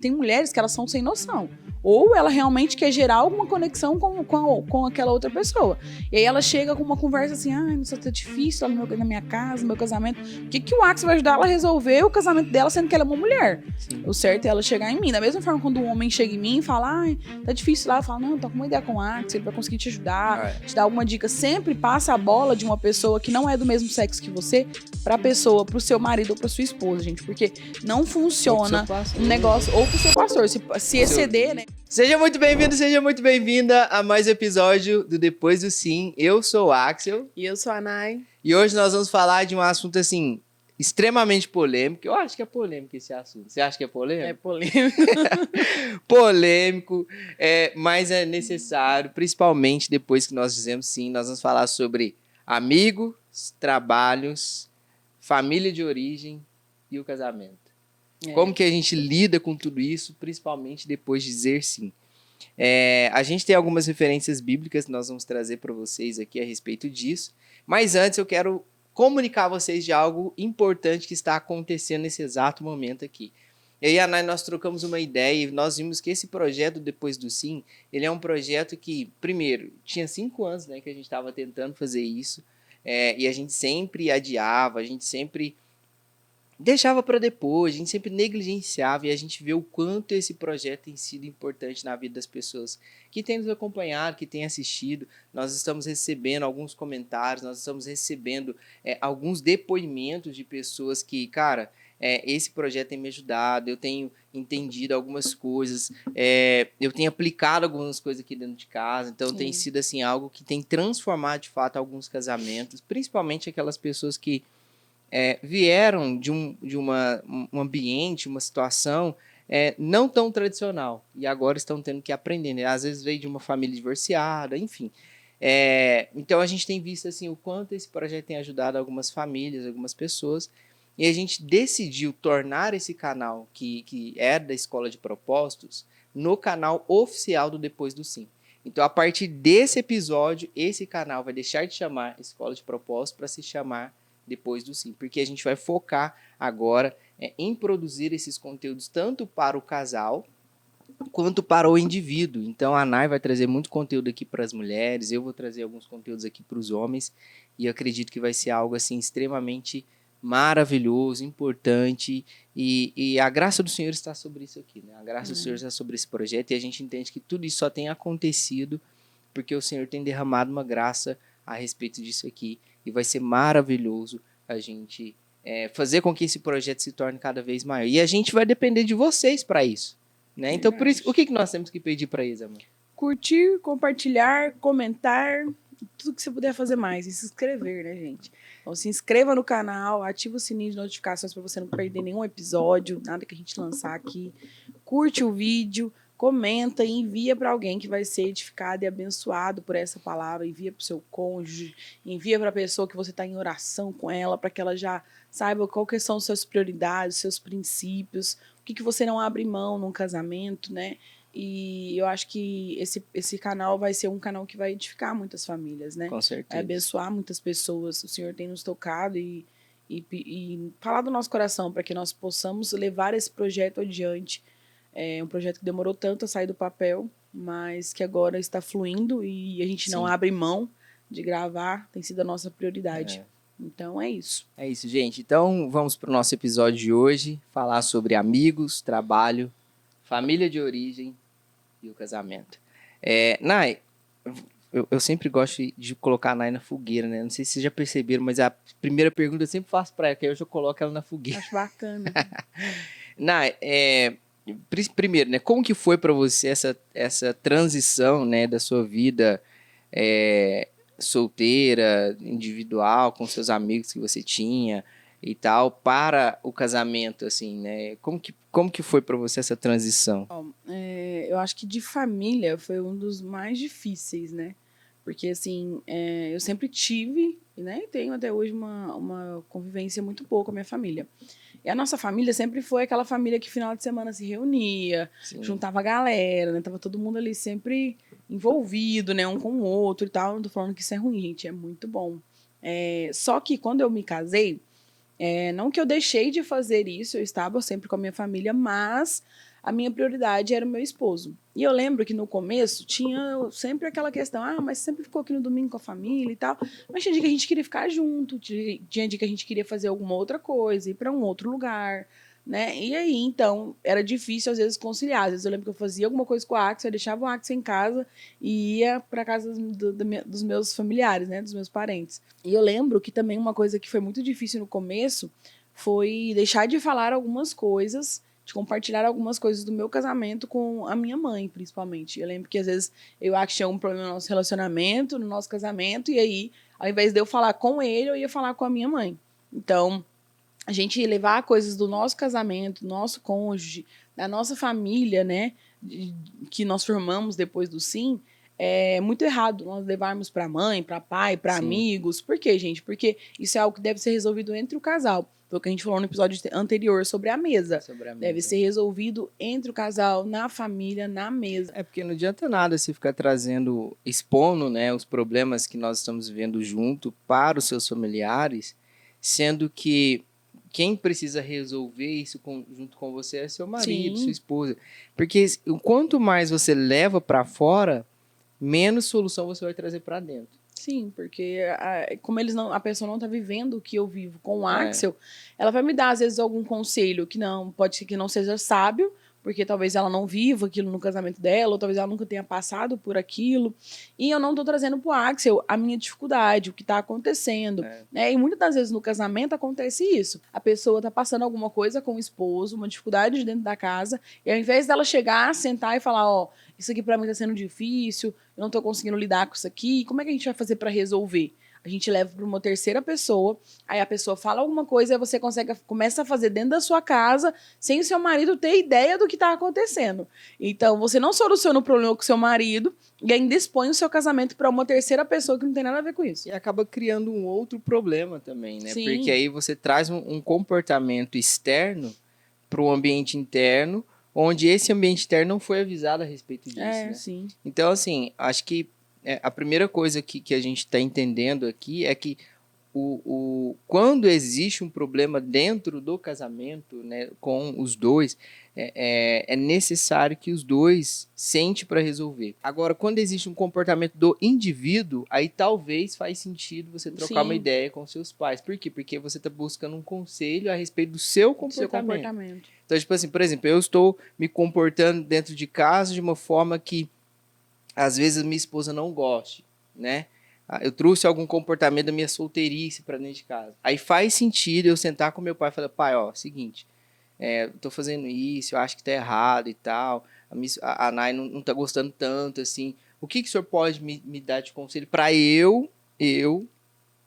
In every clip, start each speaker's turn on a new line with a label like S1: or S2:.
S1: Tem mulheres que elas são sem noção. Ou ela realmente quer gerar alguma conexão com aquela outra pessoa. E aí ela chega com uma conversa assim, nossa, tá difícil lá na minha casa, no meu casamento. O que o Axel vai ajudar ela a resolver o casamento dela, sendo que ela é uma mulher? Sim. O certo é ela chegar em mim. Da mesma forma, quando um homem chega em mim e fala, tá difícil lá, eu falo, não, tô com uma ideia com o Axel, ele vai conseguir te ajudar, te dar alguma dica. Sempre passa a bola de uma pessoa que não é do mesmo sexo que você pra pessoa, pro seu marido ou pra sua esposa, gente. Porque não funciona um negócio, ou pro seu pastor, se exceder, né?
S2: Seja muito bem-vindo, seja muito bem-vinda a mais um episódio do Depois do Sim. Eu sou o Axel.
S3: E eu sou a Nay.
S2: E hoje nós vamos falar de um assunto, assim, extremamente polêmico. Eu acho que é polêmico esse assunto. Você acha que é polêmico?
S3: É polêmico.
S2: Polêmico, mas é necessário, principalmente depois que nós dizemos sim. Nós vamos falar sobre amigos, trabalhos, família de origem e o casamento. Como que a gente lida com tudo isso, principalmente depois de dizer sim. A gente tem algumas referências bíblicas que nós vamos trazer para vocês aqui a respeito disso. Mas antes eu quero comunicar a vocês de algo importante que está acontecendo nesse exato momento aqui. E aí, Ana, nós trocamos uma ideia e nós vimos que esse projeto Depois do Sim, ele é um projeto que, primeiro, tinha 5 anos, né, que a gente estava tentando fazer isso, e a gente sempre adiava, a gente sempre deixava para depois, a gente sempre negligenciava, e a gente vê o quanto esse projeto tem sido importante na vida das pessoas que têm nos acompanhado, que têm assistido. Nós estamos recebendo alguns comentários, nós estamos recebendo alguns depoimentos de pessoas que, cara, esse projeto tem me ajudado, eu tenho entendido algumas coisas, eu tenho aplicado algumas coisas aqui dentro de casa, então tem sido assim, algo que tem transformado de fato alguns casamentos, principalmente aquelas pessoas que vieram de um ambiente, uma situação não tão tradicional e agora estão tendo que aprender, né? Às vezes veio de uma família divorciada, enfim. Então a gente tem visto assim, o quanto esse projeto tem ajudado algumas famílias, algumas pessoas, e a gente decidiu tornar esse canal, que é da Escola de Propósitos, no canal oficial do Depois do Sim. Então, a partir desse episódio, esse canal vai deixar de chamar Escola de Propósitos para se chamar Depois do Sim, porque a gente vai focar agora em produzir esses conteúdos tanto para o casal quanto para o indivíduo. Então a Nay vai trazer muito conteúdo aqui para as mulheres, eu vou trazer alguns conteúdos aqui para os homens, e eu acredito que vai ser algo assim extremamente maravilhoso, importante, e a graça do Senhor está sobre isso aqui, né? A graça do Senhor está sobre esse projeto, e a gente entende que tudo isso só tem acontecido porque o Senhor tem derramado uma graça a respeito disso aqui, e vai ser maravilhoso a gente fazer com que esse projeto se torne cada vez maior. E a gente vai depender de vocês para isso, né? Então, por isso, o que nós temos que pedir para eles, amor?
S1: Curtir, compartilhar, comentar, tudo que você puder fazer mais. E se inscrever, né, gente? Então, se inscreva no canal, ativa o sininho de notificações para você não perder nenhum episódio, nada que a gente lançar aqui. Curte o vídeo, comenta e envia para alguém que vai ser edificado e abençoado por essa palavra. Envia para o seu cônjuge, envia para a pessoa que você está em oração com ela, para que ela já saiba qual que são suas prioridades, seus princípios, o que você não abre mão num casamento, né? E eu acho que esse canal vai ser um canal que vai edificar muitas famílias, né?
S2: Com certeza.
S1: Vai abençoar muitas pessoas. O Senhor tem nos tocado e falar do nosso coração para que nós possamos levar esse projeto adiante. É um projeto que demorou tanto a sair do papel, mas que agora está fluindo e a gente não abre mão de gravar, tem sido a nossa prioridade. Então é isso.
S2: É isso, gente. Então vamos para o nosso episódio de hoje, falar sobre amigos, trabalho, família de origem e o casamento. Nay, eu sempre gosto de colocar a Nay na fogueira, né? Não sei se vocês já perceberam, mas a primeira pergunta eu sempre faço para ela, que aí eu já coloco ela na fogueira.
S1: Acho bacana.
S2: Nay, primeiro, né? Como que foi para você essa transição, né, da sua vida solteira, individual, com seus amigos que você tinha e tal, para o casamento, assim, né? Como que foi para você essa transição?
S1: Eu acho que de família foi um dos mais difíceis, né? Porque, assim, eu sempre tive, né? E tenho até hoje uma convivência muito boa com a minha família. E a nossa família sempre foi aquela família que final de semana se reunia, juntava a galera, né? Tava todo mundo ali sempre envolvido, né? Um com o outro e tal. Não tô falando que isso é ruim, gente. É muito bom. Só que quando eu me casei, não que eu deixei de fazer isso, eu estava sempre com a minha família, mas a minha prioridade era o meu esposo. E eu lembro que no começo tinha sempre aquela questão, mas sempre ficou aqui no domingo com a família e tal. Mas tinha dia que a gente queria ficar junto, tinha dia que a gente queria fazer alguma outra coisa, ir para um outro lugar, né? E aí, então, era difícil às vezes conciliar. Às vezes eu lembro que eu fazia alguma coisa com o Axel, eu deixava o Axel em casa e ia para casa dos meus familiares, né? Dos meus parentes. E eu lembro que também uma coisa que foi muito difícil no começo foi deixar de falar algumas coisas, de compartilhar algumas coisas do meu casamento com a minha mãe, principalmente. Eu lembro que às vezes eu acho que tinha um problema no nosso relacionamento, no nosso casamento, e aí, ao invés de eu falar com ele, eu ia falar com a minha mãe. Então, a gente levar coisas do nosso casamento, do nosso cônjuge, da nossa família, né, que nós formamos depois do sim, é muito errado nós levarmos para mãe, para pai, para amigos. Por quê, gente? Porque isso é algo que deve ser resolvido entre o casal. Foi o que a gente falou no episódio anterior sobre a mesa. Deve ser resolvido entre o casal, na família, na mesa.
S2: É porque não adianta nada se ficar trazendo, expondo, né, os problemas que nós estamos vivendo junto para os seus familiares, sendo que quem precisa resolver isso junto com você é seu marido, sua esposa. Porque quanto mais você leva para fora, menos solução você vai trazer para dentro.
S1: Sim, porque como a pessoa não está vivendo o que eu vivo com o Axel, ela vai me dar, às vezes, algum conselho que pode ser que não seja sábio, porque talvez ela não viva aquilo no casamento dela, ou talvez ela nunca tenha passado por aquilo. E eu não estou trazendo para o Axel a minha dificuldade, o que está acontecendo. Né? E muitas das vezes no casamento acontece isso. A pessoa está passando alguma coisa com o esposo, uma dificuldade dentro da casa, e ao invés dela chegar, sentar e falar, isso aqui para mim está sendo difícil, eu não estou conseguindo lidar com isso aqui, como é que a gente vai fazer para resolver? A gente leva para uma terceira pessoa, aí a pessoa fala alguma coisa, aí você começa a fazer dentro da sua casa, sem o seu marido ter ideia do que está acontecendo. Então, você não soluciona o problema com o seu marido e ainda expõe o seu casamento para uma terceira pessoa que não tem nada a ver com isso.
S2: E acaba criando um outro problema também, né?
S1: Sim.
S2: Porque aí você traz um comportamento externo para o ambiente interno, onde esse ambiente interno não foi avisado a respeito disso, né?
S1: Sim.
S2: Então, assim, acho que a primeira coisa que a gente está entendendo aqui é que quando existe um problema dentro do casamento, né, com os dois, é necessário que os dois sentem para resolver. Agora, quando existe um comportamento do indivíduo, aí talvez faz sentido você trocar uma ideia com seus pais. Por quê? Porque você está buscando um conselho a respeito do seu comportamento. Então, tipo assim, por exemplo, eu estou me comportando dentro de casa de uma forma que às vezes minha esposa não goste, né? Eu trouxe algum comportamento da minha solteirice para dentro de casa. Aí faz sentido eu sentar com meu pai e falar, pai, seguinte, eu tô fazendo isso, eu acho que tá errado e tal, a Nai não tá gostando tanto, assim, o que o senhor pode me dar de conselho para eu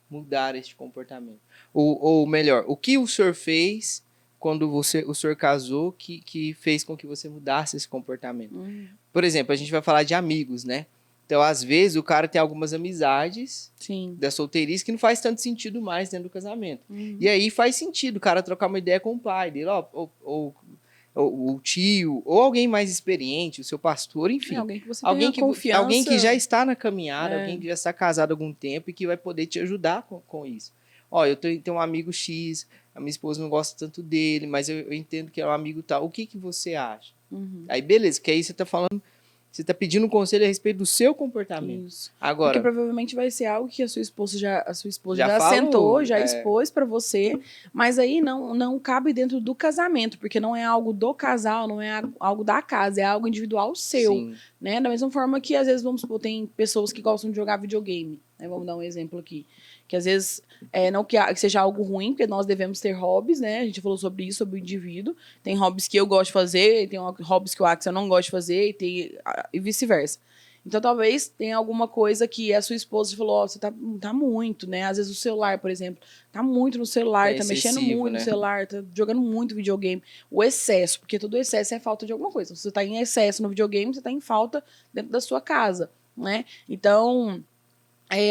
S2: mudar este comportamento? Ou melhor, o que o senhor fez quando o senhor casou que fez com que você mudasse esse comportamento? Por exemplo, a gente vai falar de amigos, né? Então, às vezes, o cara tem algumas amizades da solteirice que não faz tanto sentido mais dentro do casamento. E aí faz sentido o cara trocar uma ideia com o pai dele, ou o tio, ou alguém mais experiente, o seu pastor, enfim.
S1: Alguém que você tenha confiança.
S2: Alguém que já está na caminhada, alguém que já está casado há algum tempo e que vai poder te ajudar com isso. Eu tenho um amigo X, a minha esposa não gosta tanto dele, mas eu entendo que é um amigo tal. O que você acha? Aí, beleza, que aí você está falando, você está pedindo um conselho a respeito do seu comportamento.
S1: Isso.
S2: Agora,
S1: porque provavelmente vai ser algo que a sua esposa já sentou, já expôs para você, mas aí não cabe dentro do casamento, porque não é algo do casal, não é algo da casa, é algo individual seu, né? Da mesma forma que às vezes, vamos supor, tem pessoas que gostam de jogar videogame, né? Vamos dar um exemplo aqui. Que às vezes, não que seja algo ruim, porque nós devemos ter hobbies, né? A gente falou sobre isso, sobre o indivíduo. Tem hobbies que eu gosto de fazer, tem hobbies que o Axel não gosta de fazer, e vice-versa. Então, talvez tenha alguma coisa que a sua esposa falou, você tá muito, né? Às vezes o celular, por exemplo, tá muito no celular, tá mexendo muito no celular, tá jogando muito videogame. O excesso, porque todo excesso é falta de alguma coisa. Se você tá em excesso no videogame, você tá em falta dentro da sua casa, né? Então,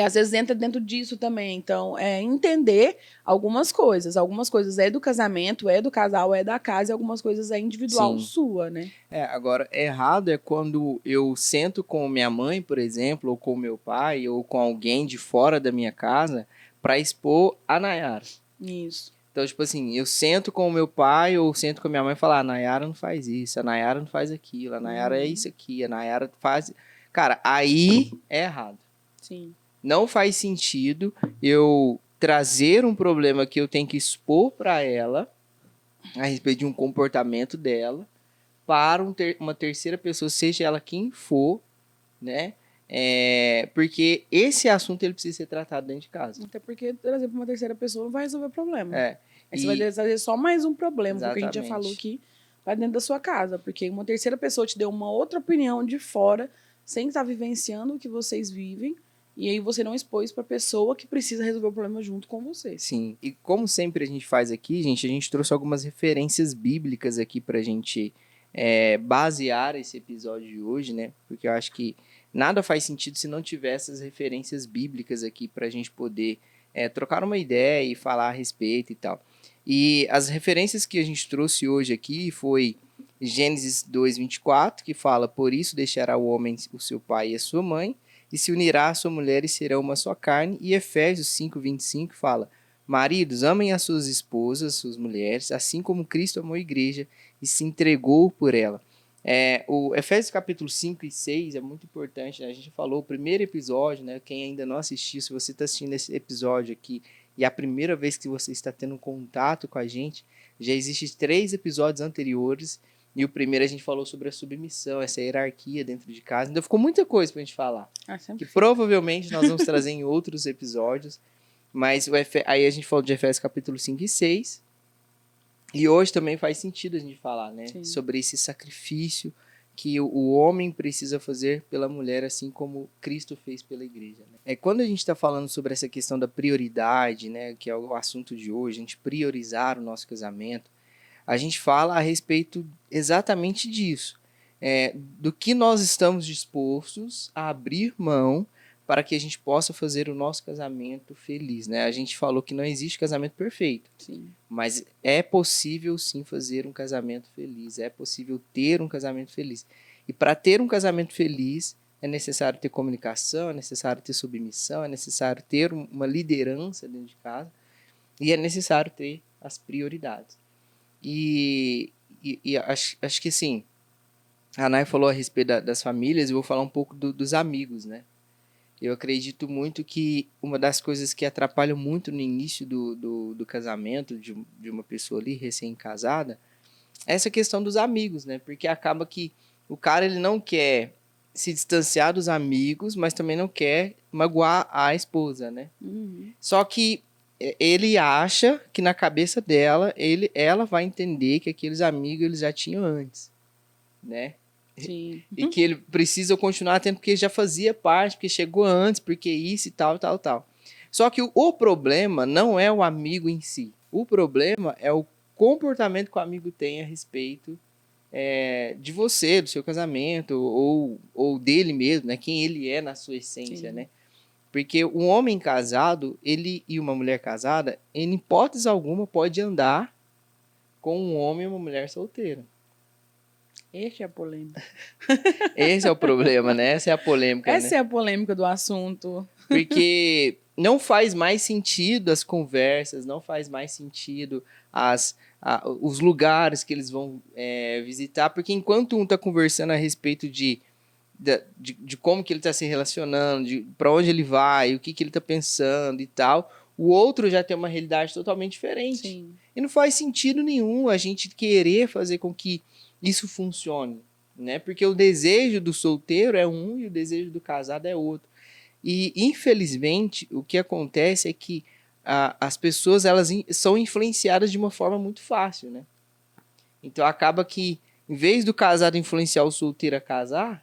S1: às vezes entra dentro disso também. Então, entender algumas coisas. Algumas coisas é do casamento, é do casal, é da casa, e algumas coisas é individual sua, né?
S2: Agora, errado é quando eu sento com minha mãe, por exemplo, ou com meu pai, ou com alguém de fora da minha casa, para expor a Nayara.
S1: Isso.
S2: Então, tipo assim, eu sento com o meu pai ou sento com a minha mãe e falo, a Nayara não faz isso, a Nayara não faz aquilo, a Nayara é isso aqui, a Nayara faz... Cara, aí é errado.
S1: Sim.
S2: Não faz sentido eu trazer um problema que eu tenho que expor para ela a respeito de um comportamento dela para uma terceira pessoa, seja ela quem for, né? Porque esse assunto ele precisa ser tratado dentro de casa.
S1: Até porque trazer para uma terceira pessoa não vai resolver o problema. Aí você vai trazer só mais um problema, porque a gente já falou aqui, para dentro da sua casa. Porque uma terceira pessoa te deu uma outra opinião de fora, sem estar vivenciando o que vocês vivem, e aí você não expôs para a pessoa que precisa resolver o problema junto com você.
S2: Sim, e como sempre a gente faz aqui, gente, a gente trouxe algumas referências bíblicas aqui pra gente basear esse episódio de hoje, né? Porque eu acho que nada faz sentido se não tiver essas referências bíblicas aqui pra gente poder trocar uma ideia e falar a respeito e tal. E as referências que a gente trouxe hoje aqui foi Gênesis 2:24, que fala, por isso deixará o homem o seu pai e a sua mãe, e se unirá à sua mulher e serão uma só carne. E Efésios 5:25 fala, maridos, amem as suas esposas, suas mulheres, assim como Cristo amou a igreja e se entregou por ela. O Efésios capítulo 5 e 6 é muito importante, né? A gente falou o primeiro episódio, né? Quem ainda não assistiu, se você está assistindo esse episódio aqui e é a primeira vez que você está tendo contato com a gente, já existem 3 episódios anteriores. E o primeiro a gente falou sobre a submissão, essa hierarquia dentro de casa. Então ficou muita coisa pra gente falar. Que provavelmente nós vamos trazer em outros episódios. Mas aí a gente falou de Efésios capítulo 5 e 6. E hoje também faz sentido a gente falar, né? Sim. Sobre esse sacrifício que o homem precisa fazer pela mulher, assim como Cristo fez pela igreja. Né? Quando a gente está falando sobre essa questão da prioridade, né? Que é o assunto de hoje, a gente priorizar o nosso casamento, a gente fala a respeito exatamente disso, do que nós estamos dispostos a abrir mão para que a gente possa fazer o nosso casamento feliz. Né? A gente falou que não existe casamento perfeito, sim, mas é possível sim fazer um casamento feliz, é possível ter um casamento feliz. E para ter um casamento feliz é necessário ter comunicação, é necessário ter submissão, é necessário ter uma liderança dentro de casa e é necessário ter as prioridades. E acho que assim, a Nay falou a respeito das famílias, eu vou falar um pouco dos amigos, né? Eu acredito muito que uma das coisas que atrapalham muito no início do casamento de uma pessoa ali recém-casada é essa questão dos amigos, né? Porque acaba que o cara ele não quer se distanciar dos amigos, mas também não quer magoar a esposa, né? Uhum. Só que ele acha que na cabeça dela, ela vai entender que aqueles amigos eles já tinham antes, né? Sim. E que ele precisa continuar tendo porque já fazia parte, porque chegou antes, porque isso e tal, tal, tal. Só que o problema não é o amigo em si. O problema é o comportamento que o amigo tem a respeito de você, do seu casamento, ou dele mesmo, né? Quem ele é na sua essência, sim, né? Porque um homem casado, ele e uma mulher casada, em hipótese alguma, pode andar com um homem e uma mulher solteira.
S1: Esse é a polêmica.
S2: Esse é o problema, né? Essa é a polêmica,
S1: Essa é a polêmica do assunto.
S2: Porque não faz mais sentido as conversas, não faz mais sentido os lugares que eles vão visitar, porque enquanto um está conversando a respeito de como que ele está se relacionando, para onde ele vai, o que ele está pensando e tal, o outro já tem uma realidade totalmente diferente. Sim. E não faz sentido nenhum a gente querer fazer com que isso funcione, né? Porque o desejo do solteiro é um e o desejo do casado é outro. E, infelizmente, o que acontece é que as pessoas elas são influenciadas de uma forma muito fácil, né? Então, acaba que, em vez do casado influenciar o solteiro a casar,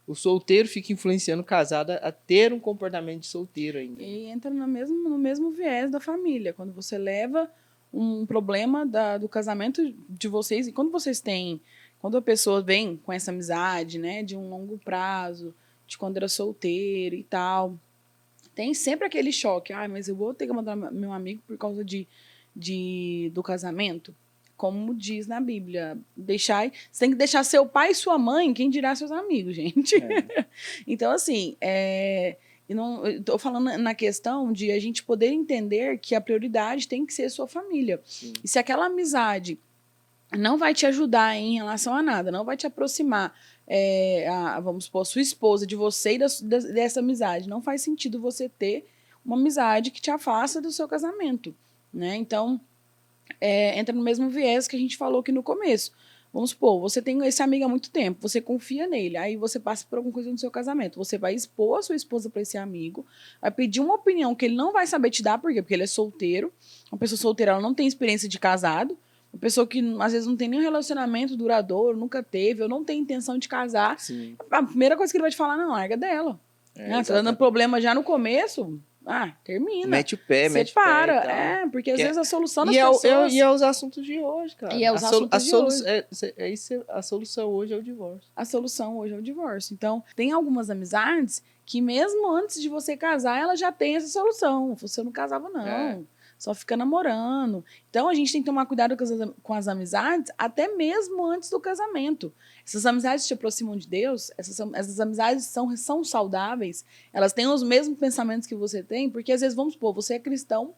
S2: o solteiro fica influenciando o casado a ter um comportamento de solteiro ainda.
S1: E entra no mesmo viés da família. Quando você leva um problema do casamento de vocês, e quando a pessoa vem com essa amizade, né, de um longo prazo, de quando era solteiro e tal, tem sempre aquele choque. Mas eu vou ter que mandar meu amigo por causa do casamento? Como diz na Bíblia, você tem que deixar seu pai e sua mãe, quem dirá seus amigos, gente. Então, assim, E não, eu tô falando na questão de a gente poder entender que a prioridade tem que ser a sua família.
S2: Sim.
S1: E se aquela amizade não vai te ajudar em relação a nada, não vai te aproximar, vamos supor, a sua esposa de você e dessa amizade, não faz sentido você ter uma amizade que te afasta do seu casamento, né? Então, entra no mesmo viés que a gente falou aqui no começo. Vamos supor, você tem esse amigo há muito tempo, você confia nele, aí você passa por alguma coisa no seu casamento, você vai expor a sua esposa para esse amigo, vai pedir uma opinião que ele não vai saber te dar, por quê? Porque ele é solteiro, uma pessoa solteira ela não tem experiência de casado, uma pessoa que às vezes não tem nenhum relacionamento duradouro, nunca teve, ou não tem intenção de casar,
S2: Sim.
S1: a primeira coisa que ele vai te falar, não, larga dela. Tá dando problema já no começo, termina.
S2: Mete o pé,
S1: Você
S2: mete o
S1: para.
S2: pé e tal.
S1: Porque às vezes a solução das
S2: E
S1: pessoas...
S2: E é os assuntos de hoje, cara.
S1: E é os assuntos de hoje.
S2: A solução hoje é o divórcio.
S1: A solução hoje é o divórcio. Então, tem algumas amizades que mesmo antes de você casar, ela já tem essa solução. Você não casava, não. Só fica namorando. Então, a gente tem que tomar cuidado com as amizades até mesmo antes do casamento. Essas amizades te aproximam de Deus, essas amizades são saudáveis, elas têm os mesmos pensamentos que você tem, porque às vezes, vamos supor, você é cristão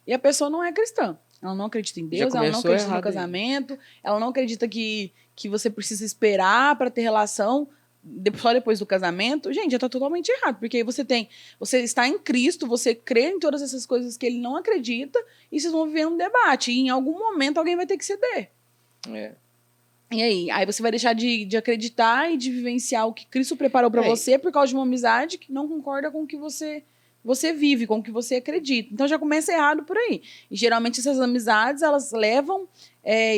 S1: e a pessoa não é cristã. Ela não acredita em Deus, ela não acredita no casamento, ela não acredita que você precisa esperar para ter relação só depois do casamento. Gente, já está totalmente errado, porque você está em Cristo, você crê em todas essas coisas que ele não acredita, e vocês vão viver um debate, e em algum momento alguém vai ter que ceder. E aí? Aí você vai deixar de acreditar e de vivenciar o que Cristo preparou para você por causa de uma amizade que não concorda com o que você vive, com o que você acredita. Então já começa errado por aí. E geralmente essas amizades, elas levam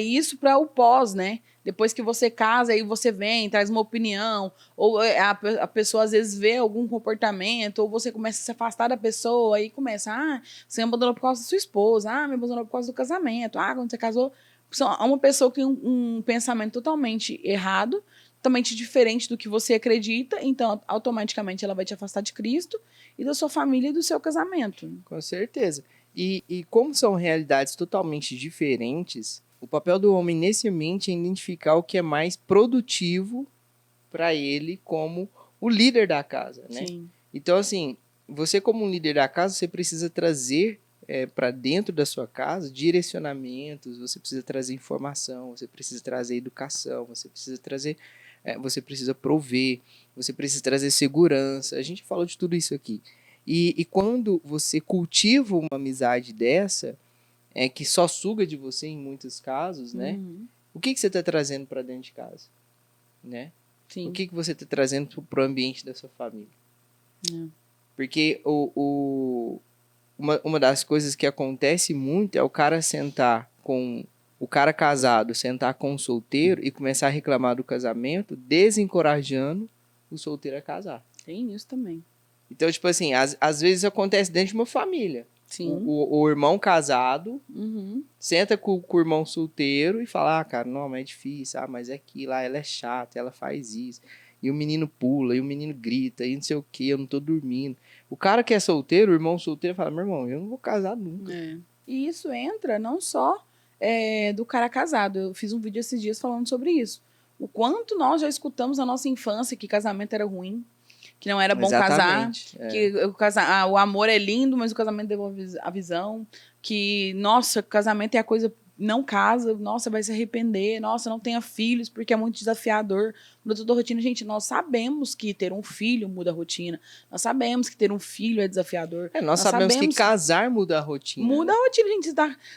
S1: isso para o pós, né? Depois que você casa, aí você vem, traz uma opinião, ou a pessoa às vezes vê algum comportamento, ou você começa a se afastar da pessoa, aí começa, você me abandonou por causa da sua esposa, me abandonou por causa do casamento, quando você casou... Uma pessoa que tem um pensamento totalmente errado, totalmente diferente do que você acredita, então automaticamente ela vai te afastar de Cristo e da sua família e do seu casamento.
S2: Com certeza. E como são realidades totalmente diferentes, o papel do homem nesse ambiente é identificar o que é mais produtivo para ele como o líder da casa, né?
S1: Sim.
S2: Então, assim, você como um líder da casa, você precisa trazer para dentro da sua casa direcionamentos, você precisa trazer informação, você precisa trazer educação, você precisa prover, você precisa trazer segurança. A gente falou de tudo isso aqui. E quando você cultiva uma amizade dessa, que só suga de você em muitos casos, né? O que você está trazendo para dentro de casa? Né?
S1: Sim.
S2: O que você está trazendo para o ambiente da sua família? Porque uma das coisas que acontece muito é o cara sentar com o cara casado, sentar com o solteiro e começar a reclamar do casamento, desencorajando o solteiro a casar.
S1: Tem isso também.
S2: Então, tipo assim, às vezes acontece dentro de uma família.
S1: Sim.
S2: O irmão casado senta com o irmão solteiro e fala, cara, não, mas é difícil, mas é aquilo, ela é chata, ela faz isso. E o menino pula, e o menino grita, e não sei o que, eu não tô dormindo. O cara que é solteiro, o irmão solteiro, fala, meu irmão, eu não vou casar nunca.
S1: E isso entra não só do cara casado. Eu fiz um vídeo esses dias falando sobre isso. O quanto nós já escutamos na nossa infância que casamento era ruim, que não era bom casar, que o amor é lindo, mas o casamento devolve a visão, que, nossa, casamento é a coisa... Não casa, nossa, vai se arrepender, nossa, não tenha filhos, porque é muito desafiador, muda toda a rotina. Gente, nós sabemos que ter um filho muda a rotina, nós sabemos que ter um filho é desafiador.
S2: Nós sabemos que casar muda a rotina.
S1: Muda a rotina, gente.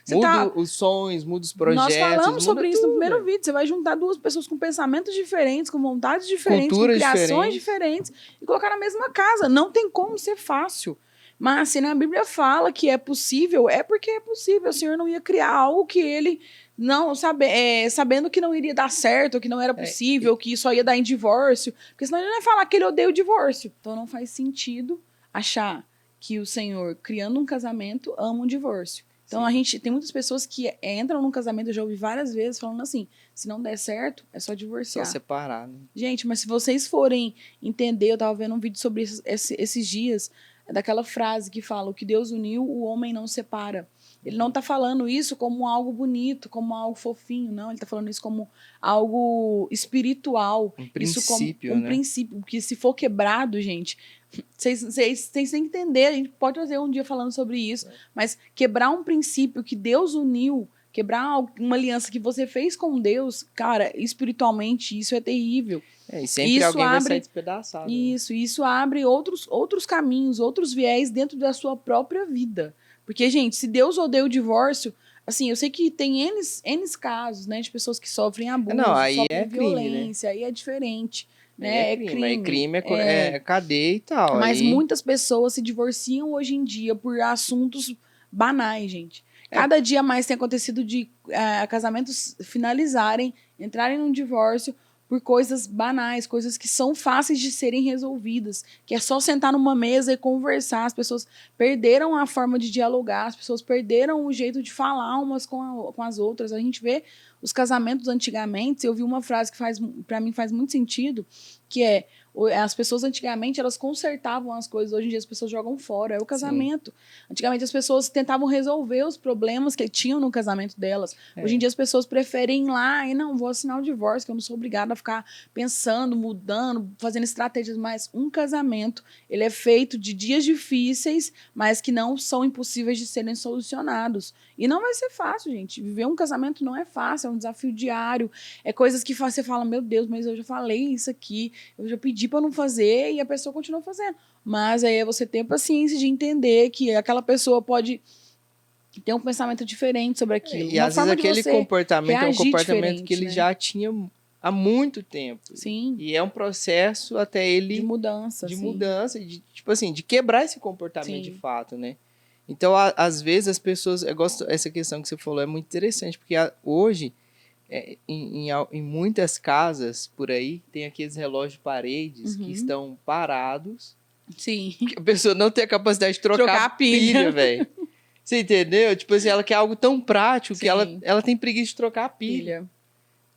S2: Muda os sonhos, muda os projetos.
S1: Nós falamos sobre isso no primeiro vídeo. Você vai juntar duas pessoas com pensamentos diferentes, com vontades diferentes,
S2: culturas
S1: com criações diferentes e colocar na mesma casa. Não tem como ser fácil. Mas se na Bíblia fala que é possível, é porque é possível. O Senhor não ia criar algo que ele não sabendo que não iria dar certo, que não era possível, que só ia dar em divórcio. Porque senão ele não ia falar que ele odeia o divórcio. Então não faz sentido achar que o Senhor, criando um casamento, ama um divórcio. Então a gente tem muitas pessoas que entram num casamento, eu já ouvi várias vezes falando assim, se não der certo, é só divorciar.
S2: Só separar, né?
S1: Gente, mas se vocês forem entender, eu tava vendo um vídeo sobre isso esses dias, daquela frase que fala, o que Deus uniu, o homem não separa. Ele não está falando isso como algo bonito, como algo fofinho, não. Ele está falando isso como algo espiritual.
S2: Um princípio,
S1: isso como um princípio, porque se for quebrado, gente, Vocês têm que entender, a gente pode fazer um dia falando sobre isso, mas quebrar um princípio que Deus uniu, quebrar uma aliança que você fez com Deus, cara, espiritualmente, isso é terrível.
S2: E sempre
S1: isso
S2: alguém vai sair despedaçado.
S1: Isso abre outros caminhos, outros viés dentro da sua própria vida. Porque, gente, se Deus odeia o divórcio, assim, eu sei que tem N casos, né, de pessoas que sofrem abuso,
S2: aí
S1: sofrem
S2: crime,
S1: violência,
S2: né?
S1: aí é diferente. Né?
S2: É crime. Aí crime é cadeia e tal.
S1: Mas muitas pessoas se divorciam hoje em dia por assuntos banais, gente. Cada dia mais tem acontecido de casamentos finalizarem, entrarem num divórcio por coisas banais, coisas que são fáceis de serem resolvidas, que é só sentar numa mesa e conversar. As pessoas perderam a forma de dialogar, as pessoas perderam o jeito de falar umas com as outras. A gente vê os casamentos antigamente, eu vi uma frase que para mim faz muito sentido, que é: as pessoas antigamente elas consertavam as coisas, hoje em dia as pessoas jogam fora, é o casamento. Sim. Antigamente as pessoas tentavam resolver os problemas que tinham no casamento delas. Hoje em dia as pessoas preferem ir lá e não, vou assinar o divórcio, que eu não sou obrigada a ficar pensando, mudando, fazendo estratégias. Mas um casamento, ele é feito de dias difíceis, mas que não são impossíveis de serem solucionados. E não vai ser fácil, gente. Viver um casamento não é fácil, é um desafio diário. É coisas que você fala, meu Deus, mas eu já falei isso aqui, eu já pedi para não fazer e a pessoa continua fazendo. Mas aí é você ter paciência de entender que aquela pessoa pode ter um pensamento diferente sobre aquilo.
S2: E às vezes aquele comportamento é um comportamento que ele já tinha há muito tempo.
S1: Sim.
S2: E é um processo até ele...
S1: De mudança.
S2: Tipo assim, de quebrar esse comportamento de fato, né? Então, às vezes as pessoas... Eu gosto essa questão que você falou, é muito interessante, porque hoje... em muitas casas por aí tem aqueles relógios de paredes que estão parados.
S1: Sim.
S2: Que a pessoa não tem a capacidade de trocar a pilha, velho. Você entendeu? Tipo assim, ela quer algo tão prático que ela tem preguiça de trocar a pilha.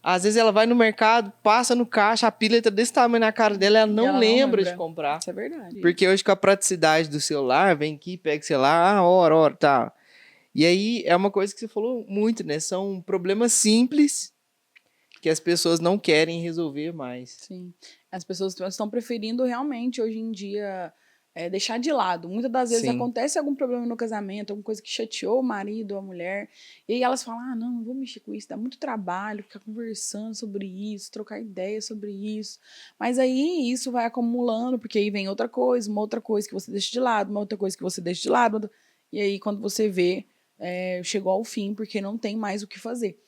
S2: Às vezes ela vai no mercado, passa no caixa, a pilha tá desse tamanho na cara dela, ela não lembra de comprar.
S1: Isso é verdade.
S2: Porque hoje com a praticidade do celular, vem aqui, pega o celular, hora, tá. E aí, é uma coisa que você falou muito, né? São problemas simples que as pessoas não querem resolver mais.
S1: Sim. As pessoas estão preferindo realmente, hoje em dia, deixar de lado. Muitas das vezes acontece algum problema no casamento, alguma coisa que chateou o marido ou a mulher, e aí elas falam, não vou mexer com isso, dá muito trabalho ficar conversando sobre isso, trocar ideias sobre isso. Mas aí isso vai acumulando, porque aí vem outra coisa, uma outra coisa que você deixa de lado, uma outra coisa que você deixa de lado, e aí quando você vê, chegou ao fim, porque não tem mais o que fazer.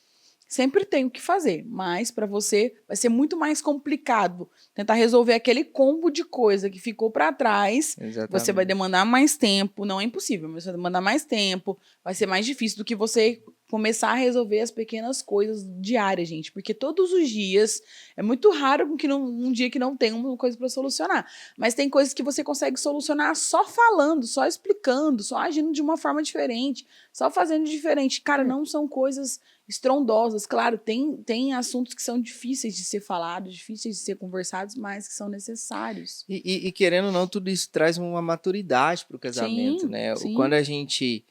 S1: Sempre tem o que fazer, mas para você vai ser muito mais complicado tentar resolver aquele combo de coisa que ficou para trás.
S2: Exatamente.
S1: Você vai demandar mais tempo, não é impossível, mas você vai demandar mais tempo, vai ser mais difícil do que você começar a resolver as pequenas coisas diárias, gente, porque todos os dias é muito raro que um dia que não tem uma coisa para solucionar, mas tem coisas que você consegue solucionar só falando, só explicando, só agindo de uma forma diferente, só fazendo diferente. Cara, não são coisas estrondosas. Claro, tem assuntos que são difíceis de ser falados, difíceis de ser conversados, mas que são necessários.
S2: E querendo ou não, tudo isso traz uma maturidade para o casamento, né?
S1: Sim.
S2: Quando a gente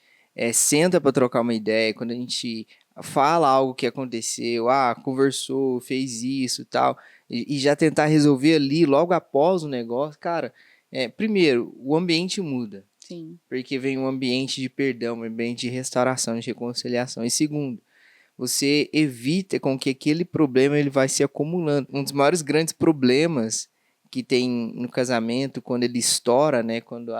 S2: senta para trocar uma ideia, quando a gente fala algo que aconteceu, conversou, fez isso e tal, e já tentar resolver ali logo após o negócio, cara, primeiro, o ambiente muda.
S1: Sim.
S2: Porque vem um ambiente de perdão, um ambiente de restauração, de reconciliação. E segundo, você evita com que aquele problema ele vai se acumulando. Um dos maiores grandes problemas que tem no casamento, quando ele estoura, né, quando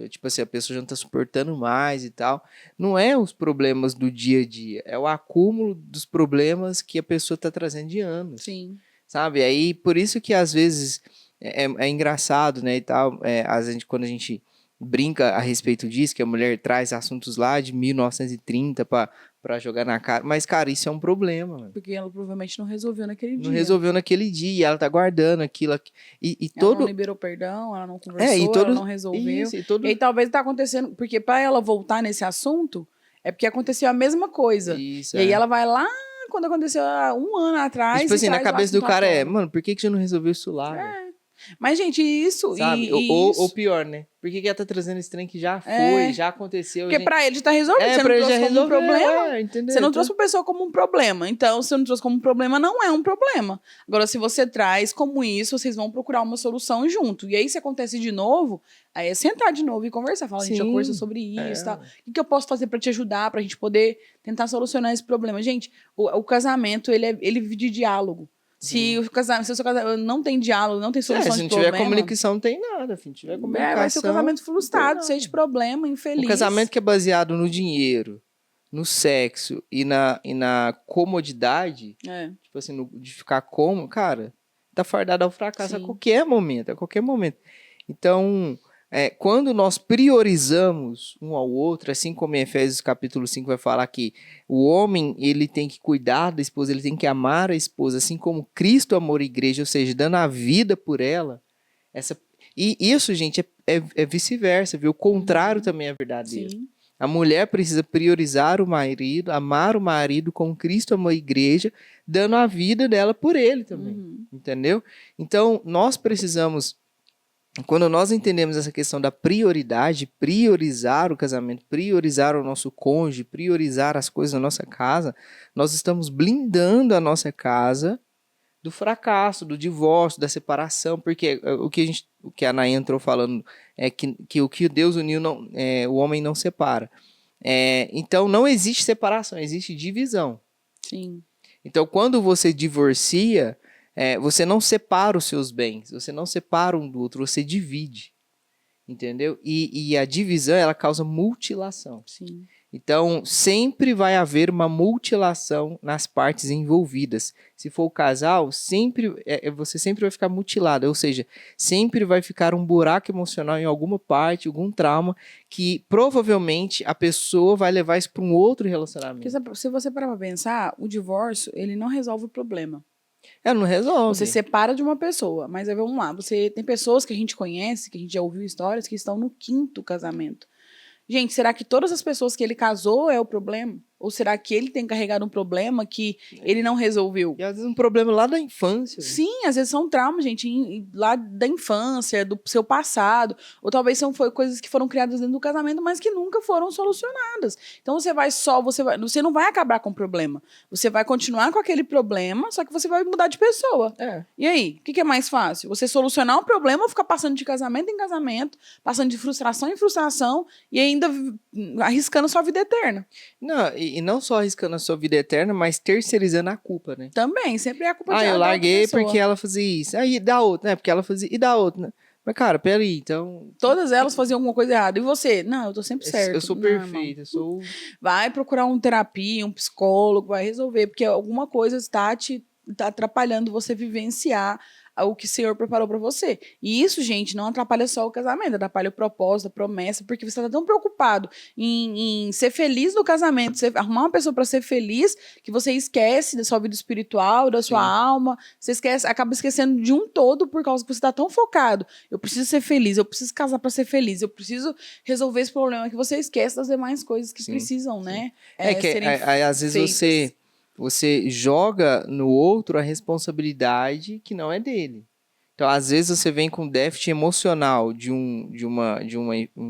S2: tipo assim, a pessoa já não está suportando mais e tal, não é os problemas do dia a dia, é o acúmulo dos problemas que a pessoa está trazendo de anos.
S1: Sim.
S2: Sabe? Aí, por isso que às vezes é engraçado, né, e tal, quando a gente brinca a respeito disso, que a mulher traz assuntos lá de 1930 para jogar na cara. Mas, cara, isso é um problema, mano.
S1: Porque ela provavelmente não resolveu naquele dia.
S2: Não resolveu naquele dia, e ela tá guardando aquilo.
S1: Ela não liberou perdão, ela não conversou, ela não resolveu.
S2: Isso,
S1: e aí talvez tá acontecendo, porque para ela voltar nesse assunto, é porque aconteceu a mesma coisa.
S2: Isso,
S1: e aí ela vai lá, quando aconteceu há um ano atrás...
S2: Tipo assim, na cabeça do cara mano, por que você não resolveu isso lá?
S1: Mas, gente, isso...
S2: Sabe? Ou pior, né? Por que ela tá trazendo esse trem que já foi, já aconteceu?
S1: Porque pra ele tá resolvido, você não trouxe como um problema.
S2: Entendeu?
S1: Você não trouxe pra pessoa como um problema. Então, se você não trouxe como um problema, não é um problema. Agora, se você traz como isso, vocês vão procurar uma solução junto. E aí, se acontece de novo, aí é sentar de novo e conversar. Falar, a gente já conversou sobre isso, tal. O que eu posso fazer pra te ajudar, pra gente poder tentar solucionar esse problema? Gente, o casamento, ele vive de diálogo. Se o seu casamento não tem diálogo, não tem solução de problema...
S2: Se não tiver comunicação, não tem nada. Se não tiver comunicação...
S1: vai ser um casamento frustrado, cheio de problema, infeliz.
S2: O casamento que é baseado no dinheiro, no sexo e na comodidade, tipo assim, de ficar cômodo, cara, tá fardado ao fracasso a qualquer momento. Então... quando nós priorizamos um ao outro, assim como em Efésios capítulo 5 vai falar que o homem ele tem que cuidar da esposa, ele tem que amar a esposa, assim como Cristo amou a igreja, ou seja, dando a vida por ela. E isso, gente, é vice-versa, viu? O contrário também é verdadeiro. Sim. A mulher precisa priorizar o marido, amar o marido como Cristo amou a igreja, dando a vida dela por ele também, entendeu? Então, nós precisamos... Quando nós entendemos essa questão da prioridade, priorizar o casamento, priorizar o nosso cônjuge, priorizar as coisas da nossa casa, nós estamos blindando a nossa casa do fracasso, do divórcio, da separação, porque o que a Anaí entrou falando é que o que Deus uniu, o homem não separa. Então, não existe separação, existe divisão.
S1: Sim.
S2: Então, quando você divorcia... você não separa os seus bens, você não separa um do outro, você divide, entendeu? E a divisão, ela causa mutilação.
S1: Sim.
S2: Então, sempre vai haver uma mutilação nas partes envolvidas. Se for o casal, você sempre vai ficar mutilado, ou seja, sempre vai ficar um buraco emocional em alguma parte, algum trauma, que provavelmente a pessoa vai levar isso para um outro relacionamento.
S1: Porque se você parar para pensar, o divórcio, ele não resolve o problema.
S2: Não resolve.
S1: Você separa de uma pessoa, mas aí vamos lá, tem pessoas que a gente conhece, que a gente já ouviu histórias, que estão no 5º casamento. Gente, será que todas as pessoas que ele casou é o problema? Ou será que ele tem carregado um problema que ele não resolveu?
S2: E às vezes um problema lá da infância.
S1: Sim, às vezes são traumas, gente, lá da infância, do seu passado. Ou talvez foi coisas que foram criadas dentro do casamento, mas que nunca foram solucionadas. Então você não vai acabar com o problema. Você vai continuar com aquele problema, só que você vai mudar de pessoa. E aí, o que é mais fácil? Você solucionar um problema ou ficar passando de casamento em casamento, passando de frustração em frustração e ainda arriscando sua vida eterna?
S2: Não, e não só arriscando a sua vida eterna, mas terceirizando a culpa, né?
S1: Também, sempre é a culpa de
S2: eu larguei porque ela fazia isso. Aí dá outra, né? Porque ela fazia... E dá outra, né? Mas, cara, peraí, então...
S1: Todas elas faziam alguma coisa errada. E você? Não, eu tô sempre certo.
S2: Eu sou perfeita, eu sou...
S1: Vai procurar uma terapia, um psicólogo, vai resolver. Porque alguma coisa tá atrapalhando você vivenciar o que o Senhor preparou para você. E isso, gente, não atrapalha só o casamento, atrapalha o propósito, a promessa, porque você está tão preocupado em ser feliz no casamento, arrumar uma pessoa para ser feliz, que você esquece da sua vida espiritual, da sua alma, você acaba esquecendo de um todo por causa que você está tão focado. Eu preciso ser feliz, eu preciso casar para ser feliz, eu preciso resolver esse problema, que você esquece das demais coisas que precisam, né?
S2: Às vezes você joga no outro a responsabilidade que não é dele. Então, às vezes, você vem com déficit emocional de um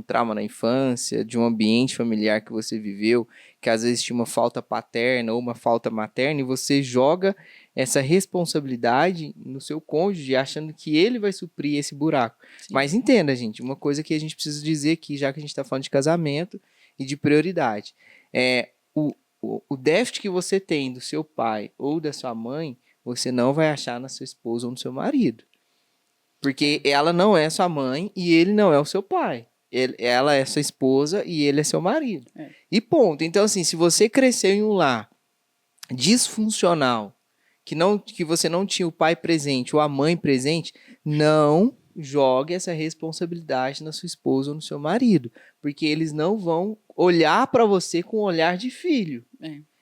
S2: trauma na infância, de um ambiente familiar que você viveu, que às vezes tinha uma falta paterna ou uma falta materna, e você joga essa responsabilidade no seu cônjuge, achando que ele vai suprir esse buraco. Sim. Mas entenda, gente, uma coisa que a gente precisa dizer aqui, já que a gente está falando de casamento e de prioridade, o déficit que você tem do seu pai ou da sua mãe, você não vai achar na sua esposa ou no seu marido. Porque ela não é sua mãe e ele não é o seu pai. Ela é sua esposa e ele é seu marido. E ponto. Então, assim, se você cresceu em um lar disfuncional, que você não tinha o pai presente ou a mãe presente, não jogue essa responsabilidade na sua esposa ou no seu marido. Porque eles não vão olhar para você com um olhar de filho.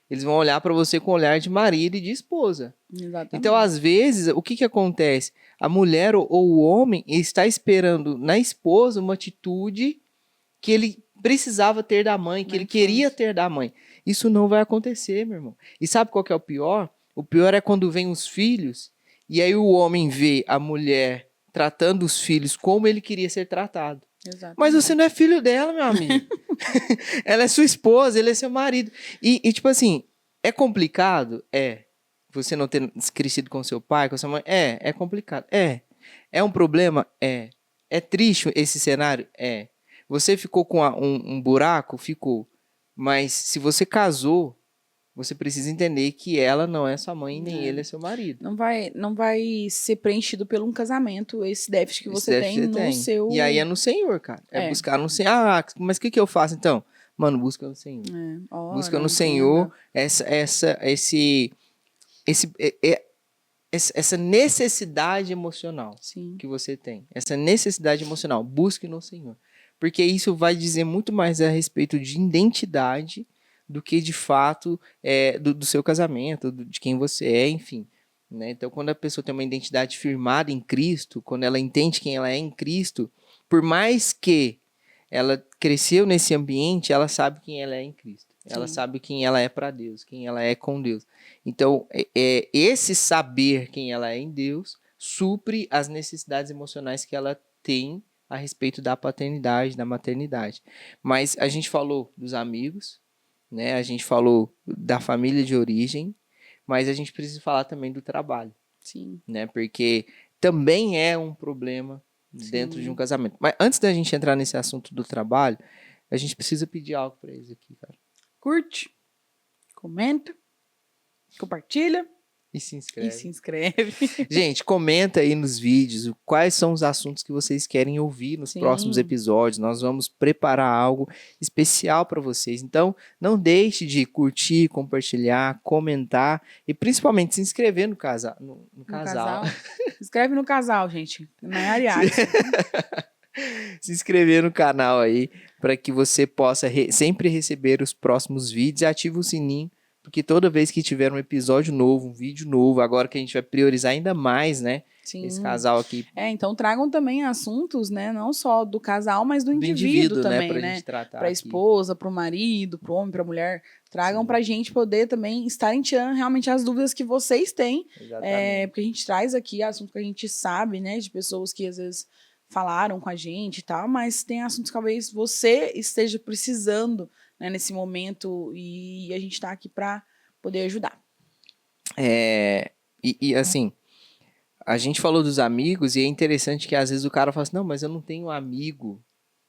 S2: Eles vão olhar para você com um olhar de marido e de esposa.
S1: Exatamente.
S2: Então, às vezes, o que acontece? A mulher ou o homem está esperando na esposa uma atitude que ele precisava ter da mãe, que ele queria ter da mãe. Isso não vai acontecer, meu irmão. E sabe qual que é o pior? O pior é quando vem os filhos e aí o homem vê a mulher tratando os filhos como ele queria ser tratado.
S1: Exato.
S2: Mas você não é filho dela, meu amigo. Ela é sua esposa, ele é seu marido. E tipo assim, é complicado? É. Você não ter crescido com seu pai, com sua mãe? É complicado. É um problema? É. É triste esse cenário? É. Você ficou com um buraco? Ficou. Mas se você casou, você precisa entender que ela não é sua mãe, nem ele é seu marido.
S1: Não vai ser preenchido por um casamento esse déficit que você tem no seu...
S2: E aí é no Senhor, cara. É buscar no Senhor. Ah, mas o que eu faço então? Mano, busca no Senhor. Busca no Senhor essa necessidade emocional que você tem. Essa necessidade emocional. Busque no Senhor. Porque isso vai dizer muito mais a respeito de identidade do que, de fato, do seu casamento, de quem você é, enfim. Né? Então, quando a pessoa tem uma identidade firmada em Cristo, quando ela entende quem ela é em Cristo, por mais que ela cresceu nesse ambiente, ela sabe quem ela é em Cristo. Ela sabe quem ela é para Deus, quem ela é com Deus. Então, esse saber quem ela é em Deus supre as necessidades emocionais que ela tem a respeito da paternidade, da maternidade. Mas a gente falou dos amigos, né? A gente falou da família de origem, mas a gente precisa falar também do trabalho.
S1: Sim.
S2: Né? Porque também é um problema dentro de um casamento. Mas antes da gente entrar nesse assunto do trabalho, a gente precisa pedir algo para eles aqui, cara.
S1: Curte, comenta, compartilha.
S2: E se inscreve.
S1: Gente,
S2: comenta aí nos vídeos quais são os assuntos que vocês querem ouvir nos próximos episódios. Nós vamos preparar algo especial para vocês. Então, não deixe de curtir, compartilhar, comentar e principalmente se inscrever no casal. No casal.
S1: Se inscreve no casal, gente. Na Ariadne.
S2: Se inscrever no canal aí para que você possa sempre receber os próximos vídeos e ative o sininho. Porque toda vez que tiver um episódio novo, um vídeo novo, agora que a gente vai priorizar ainda mais, né?
S1: Sim.
S2: Esse casal aqui.
S1: Então tragam também assuntos, né? Não só do casal, mas do indivíduo também,
S2: né? Pra
S1: né?
S2: gente tratar
S1: pra esposa, pro marido, pro homem, pra mulher. Tragam pra gente poder também estarem tirando realmente as dúvidas que vocês têm. Porque a gente traz aqui assuntos que a gente sabe, né? De pessoas que às vezes falaram com a gente e tal, mas tem assuntos que talvez você esteja precisando, né, nesse momento, e a gente está aqui para poder ajudar.
S2: Assim, a gente falou dos amigos e é interessante que às vezes o cara fala assim, não, mas eu não tenho amigo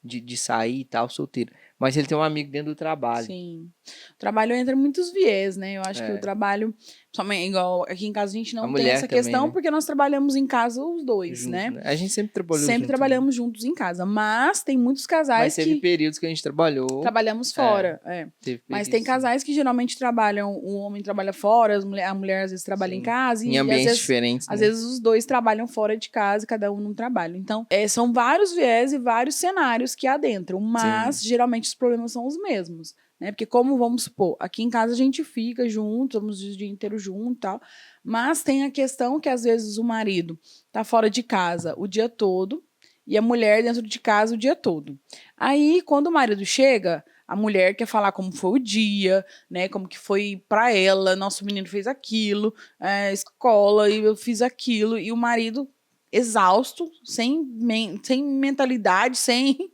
S2: de sair e tal, solteiro. Mas ele tem um amigo dentro do trabalho.
S1: Sim. O trabalho entra em muitos viés, né? Eu acho que o trabalho, somente igual aqui em casa a gente não tem essa questão, também, né? Porque nós trabalhamos em casa os dois, juntos, né?
S2: A gente sempre trabalhou
S1: Sempre trabalhamos juntos em casa, mas tem muitos casais
S2: que... Mas teve períodos que a gente
S1: trabalhamos fora, Mas tem casais que geralmente trabalham, o homem trabalha fora, a mulher às vezes trabalha em casa.
S2: Em ambientes diferentes,
S1: às vezes os dois trabalham fora de casa, cada um num trabalho. Então, são vários viés e vários cenários que adentram, mas geralmente os problemas são os mesmos, né? Porque como, vamos supor, aqui em casa a gente fica junto, vamos o dia inteiro junto e tal, mas tem a questão que às vezes o marido tá fora de casa o dia todo e a mulher dentro de casa o dia todo. Aí, quando o marido chega, a mulher quer falar como foi o dia, né? Como que foi pra ela, nosso menino fez aquilo, escola, e eu fiz aquilo, e o marido exausto, sem mentalidade, sem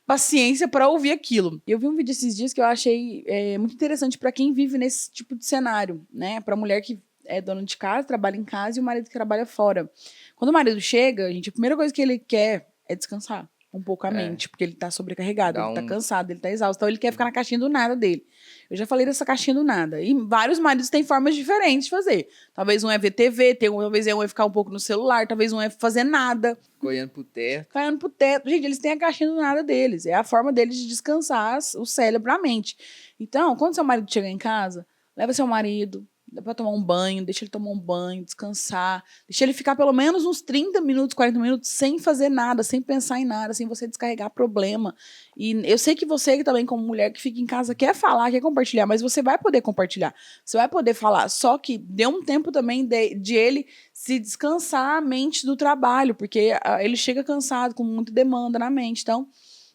S1: paciência para ouvir aquilo. Eu vi um vídeo esses dias que eu achei muito interessante para quem vive nesse tipo de cenário, né? Para mulher que é dona de casa, trabalha em casa, e o marido que trabalha fora. Quando o marido chega, gente, a primeira coisa que ele quer é descansar um pouco a mente, porque ele tá sobrecarregado, ele tá cansado, ele tá exausto, então ele quer ficar na caixinha do nada dele. Eu já falei dessa caixinha do nada. E vários maridos têm formas diferentes de fazer. Talvez um é ver TV, talvez um é ficar um pouco no celular, talvez um é fazer nada.
S2: Olhando pro teto.
S1: Olhando pro teto. Gente, eles têm a caixinha do nada deles. É a forma deles de descansar o cérebro, a mente. Então, quando seu marido chegar em casa, leva seu marido, dá pra tomar um banho, deixa ele tomar um banho, descansar, deixa ele ficar pelo menos uns 30 minutos, 40 minutos sem fazer nada, sem pensar em nada, sem você descarregar problema. E eu sei que você também, como mulher que fica em casa, quer falar, quer compartilhar, mas você vai poder compartilhar, você vai poder falar, só que dê um tempo também de ele se descansar a mente do trabalho, porque ele chega cansado, com muita demanda na mente, então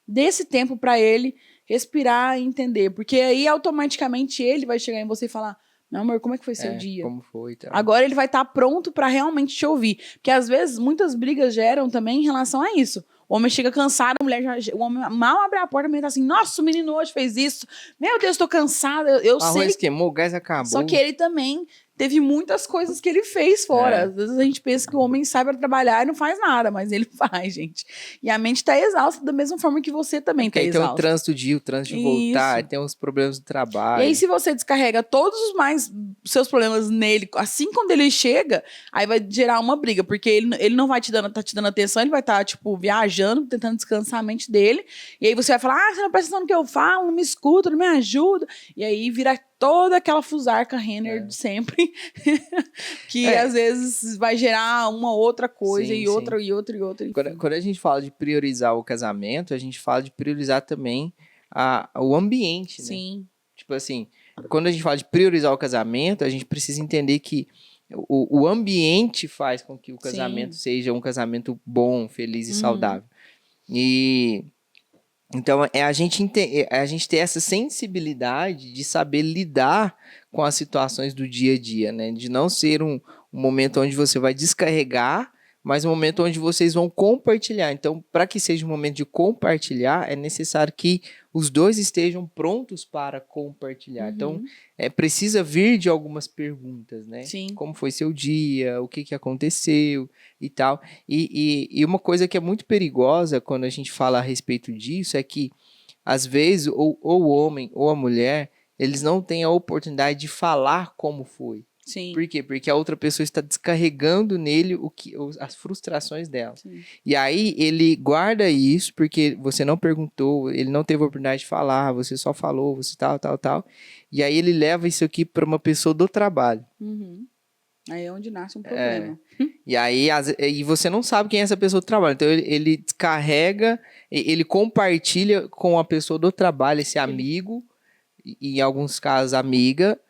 S1: dê esse tempo para ele respirar e entender, porque aí automaticamente ele vai chegar em você e falar: Não, amor, como é que foi seu dia?
S2: Como foi, então.
S1: Agora ele vai estar pronto pra realmente te ouvir. Porque às vezes muitas brigas geram também em relação a isso. O homem chega cansado, a mulher o homem mal abre a porta, a mulher tá assim, nossa, o menino hoje fez isso. Meu Deus, tô cansada. Eu
S2: O
S1: sei.
S2: arroz queimou, o gás acabou.
S1: Só que ele também teve muitas coisas que ele fez fora. Às vezes a gente pensa que o homem sai pra trabalhar e não faz nada, mas ele faz, gente. E a mente tá exausta da mesma forma que você também tá
S2: Porque aí tem
S1: exausta.
S2: o trânsito de ir, o trânsito de voltar,
S1: Isso.
S2: tem uns problemas do trabalho.
S1: E aí, se você descarrega todos os seus problemas nele, assim quando ele chega, aí vai gerar uma briga, porque ele não vai te dando atenção, ele vai estar, tipo, viajando, tentando descansar a mente dele. E aí você vai falar, você não presta atenção no que eu falo, não me escuta, não me ajuda. E aí vira toda aquela fusarca Renner de sempre, que às vezes vai gerar uma outra coisa,
S2: Sim,
S1: e outra, e outra, e outra.
S2: Quando a gente fala de priorizar o casamento, a gente fala de priorizar também o ambiente, né?
S1: Sim.
S2: Tipo assim, quando a gente fala de priorizar o casamento, a gente precisa entender que o ambiente faz com que o casamento seja um casamento bom, feliz e saudável. E então a gente ter essa sensibilidade de saber lidar com as situações do dia a dia, né? De não ser um momento onde você vai descarregar, mas um momento onde vocês vão compartilhar. Então, para que seja um momento de compartilhar, é necessário que os dois estejam prontos para compartilhar. Então, precisa vir de algumas perguntas, né?
S1: Sim.
S2: Como foi seu dia? O que aconteceu? E tal. E uma coisa que é muito perigosa quando a gente fala a respeito disso é que, às vezes, ou o homem ou a mulher, eles não têm a oportunidade de falar como foi.
S1: Sim.
S2: Por quê? Porque a outra pessoa está descarregando nele as frustrações dela.
S1: Sim.
S2: E aí ele guarda isso porque você não perguntou, ele não teve a oportunidade de falar, você só falou, você tal. E aí ele leva isso aqui para uma pessoa do trabalho.
S1: Aí é onde nasce um problema.
S2: E aí você não sabe quem é essa pessoa do trabalho. Então ele descarrega, ele compartilha com a pessoa do trabalho, esse amigo, e em alguns casos amiga.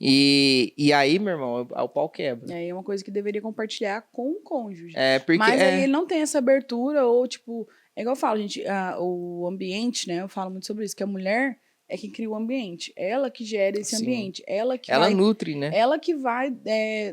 S2: E aí, meu irmão, o pau quebra.
S1: E aí é uma coisa que deveria compartilhar com o cônjuge.
S2: Porque
S1: mas aí ele não tem essa abertura, ou tipo... É igual eu falo, gente, o ambiente, né? Eu falo muito sobre isso, que a mulher é quem cria o ambiente. Ela que gera esse ambiente. Ela
S2: nutre, né?
S1: Ela que vai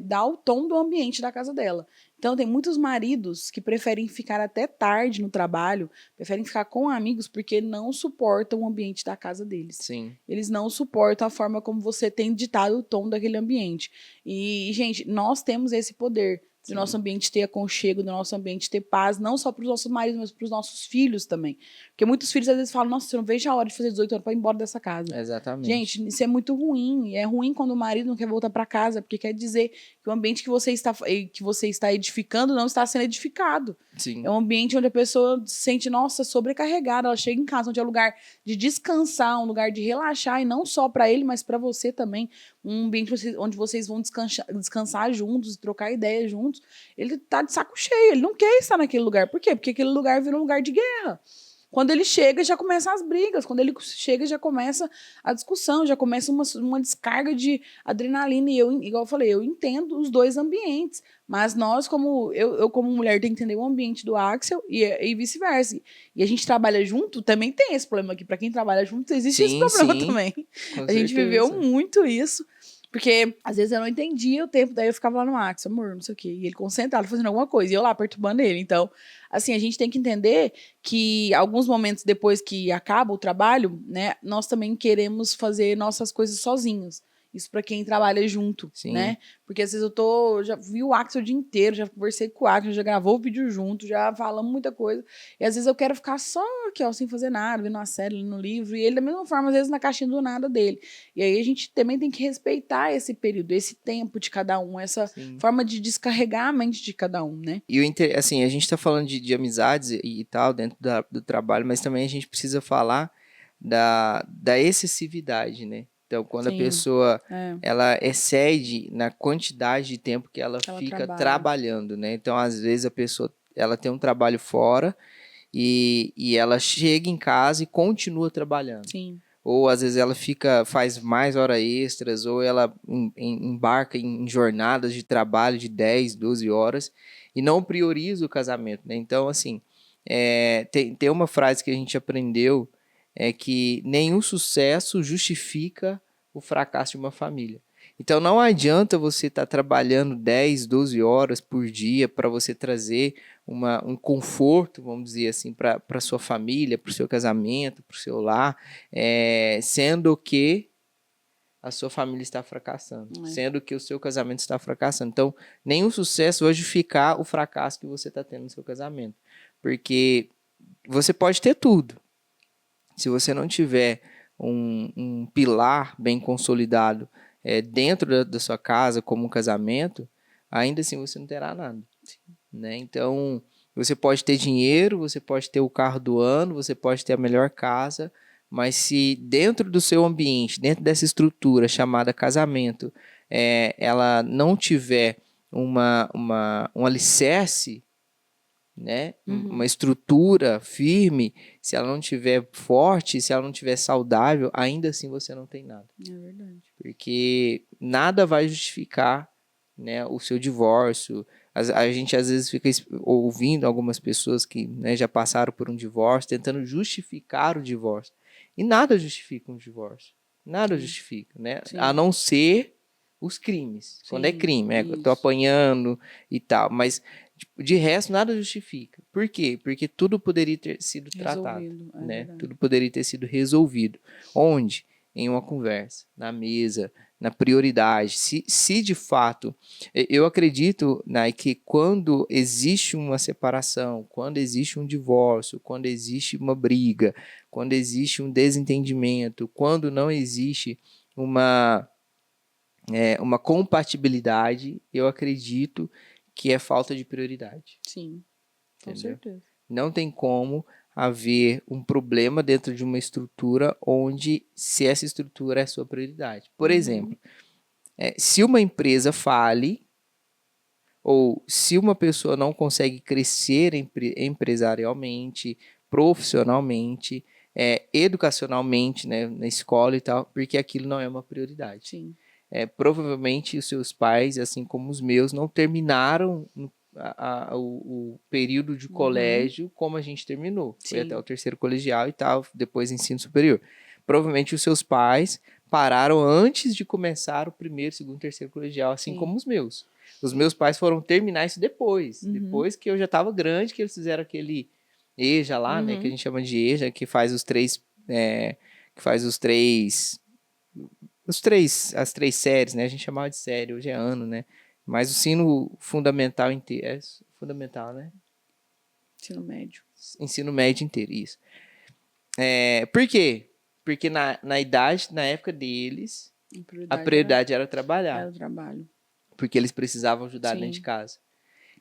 S1: dar o tom do ambiente da casa dela. Então, tem muitos maridos que preferem ficar até tarde no trabalho, preferem ficar com amigos porque não suportam o ambiente da casa deles.
S2: Sim.
S1: Eles não suportam a forma como você tem ditado o tom daquele ambiente. E, gente, nós temos esse poder do nosso ambiente ter aconchego, do nosso ambiente ter paz, não só para os nossos maridos, mas para os nossos filhos também. Porque muitos filhos às vezes falam, nossa, eu não vejo a hora de fazer 18 anos para ir embora dessa casa.
S2: Exatamente.
S1: Gente, isso é muito ruim. É ruim quando o marido não quer voltar para casa, porque quer dizer que o ambiente que você está edificando não está sendo edificado.
S2: Sim.
S1: É um ambiente onde a pessoa se sente, nossa, sobrecarregada. Ela chega em casa, onde é um lugar de descansar, um lugar de relaxar, e não só para ele, mas para você também. Um ambiente onde vocês vão descansar juntos, trocar ideias juntos. Ele tá de saco cheio, ele não quer estar naquele lugar. Por quê? Porque aquele lugar vira um lugar de guerra. Quando ele chega, já começam as brigas. Quando ele chega, já começa a discussão, já começa uma descarga de adrenalina. E igual eu falei, eu entendo os dois ambientes. Mas nós, eu como mulher, tenho que entender o ambiente do Axel e vice-versa. E a gente trabalha junto, também tem esse problema aqui. Para quem trabalha junto, existe esse problema também. A gente viveu muito isso. Porque, às vezes, eu não entendia o tempo, daí eu ficava lá no Axel, amor, não sei o quê. E ele concentrado, fazendo alguma coisa, e eu lá, perturbando ele. Então, assim, a gente tem que entender que alguns momentos depois que acaba o trabalho, né, nós também queremos fazer nossas coisas sozinhos. Isso para quem trabalha junto, né? Porque às vezes já vi o Axel o dia inteiro, já conversei com o Axel, já gravou o vídeo junto, já falamos muita coisa. E às vezes eu quero ficar só aqui, ó, sem fazer nada, vendo uma série, lendo um livro. E ele da mesma forma, às vezes na caixinha do nada dele. E aí a gente também tem que respeitar esse período, esse tempo de cada um, essa forma de descarregar a mente de cada um, né?
S2: E assim, a gente tá falando de amizades e tal dentro do trabalho, mas também a gente precisa falar da excessividade, né? Então, quando a pessoa ela excede na quantidade de tempo que ela fica trabalhando, né? Então, às vezes, a pessoa ela tem um trabalho fora e ela chega em casa e continua trabalhando.
S1: Sim.
S2: Ou, às vezes, ela faz mais horas extras, ou ela embarca em jornadas de trabalho de 10, 12 horas e não prioriza o casamento, né? Então, assim, tem uma frase que a gente aprendeu, é que nenhum sucesso justifica o fracasso de uma família. Então não adianta você estar trabalhando 10, 12 horas por dia para você trazer um conforto, vamos dizer assim, para a sua família, para o seu casamento, para o seu lar, sendo que a sua família está fracassando, sendo que o seu casamento está fracassando. Então, nenhum sucesso vai justificar o fracasso que você está tendo no seu casamento. Porque você pode ter tudo. Se você não tiver um pilar bem consolidado dentro da sua casa, como um casamento, ainda assim você não terá nada. Né? Então, você pode ter dinheiro, você pode ter o carro do ano, você pode ter a melhor casa, mas se dentro do seu ambiente, dentro dessa estrutura chamada casamento, ela não tiver um alicerce, né? Uma estrutura firme, se ela não tiver forte, se ela não tiver saudável, ainda assim você não tem nada.
S1: É verdade.
S2: Porque nada vai justificar, né, o seu divórcio. A gente às vezes fica ouvindo algumas pessoas que, né, já passaram por um divórcio, tentando justificar o divórcio. E nada justifica um divórcio. Nada justifica, né?
S1: Sim.
S2: A não ser os crimes. Quando é crime, eu tô apanhando e tal. Mas, de resto, nada justifica. Por quê? Porque tudo poderia ter sido tratado. Né? Tudo poderia ter sido resolvido. Onde? Em uma conversa, na mesa, na prioridade. Se de fato, eu acredito, né, que quando existe uma separação, quando existe um divórcio, quando existe uma briga, quando existe um desentendimento, quando não existe uma compatibilidade, eu acredito que é falta de prioridade.
S1: Sim, com certeza.
S2: Não tem como haver um problema dentro de uma estrutura onde se essa estrutura é a sua prioridade. Por exemplo, se uma empresa fale ou se uma pessoa não consegue crescer empresarialmente, profissionalmente, educacionalmente, né, na escola e tal, porque aquilo não é uma prioridade.
S1: Sim.
S2: Provavelmente os seus pais, assim como os meus, não terminaram o período de colégio como a gente terminou. Foi até o terceiro colegial e tal, depois ensino superior. Provavelmente os seus pais pararam antes de começar o primeiro, segundo, terceiro colegial, assim como os meus. Os meus pais foram terminar isso depois. Depois que eu já estava grande, que eles fizeram aquele EJA lá, né, que a gente chama de EJA, que faz os três... as três séries, né? A gente chamava de série, hoje é ano, né? Mas o ensino fundamental inteiro. É fundamental, né?
S1: Ensino médio.
S2: Ensino médio inteiro, isso. Por quê? Porque na época deles, a prioridade era trabalhar.
S1: Era o trabalho.
S2: Porque eles precisavam ajudar dentro de casa.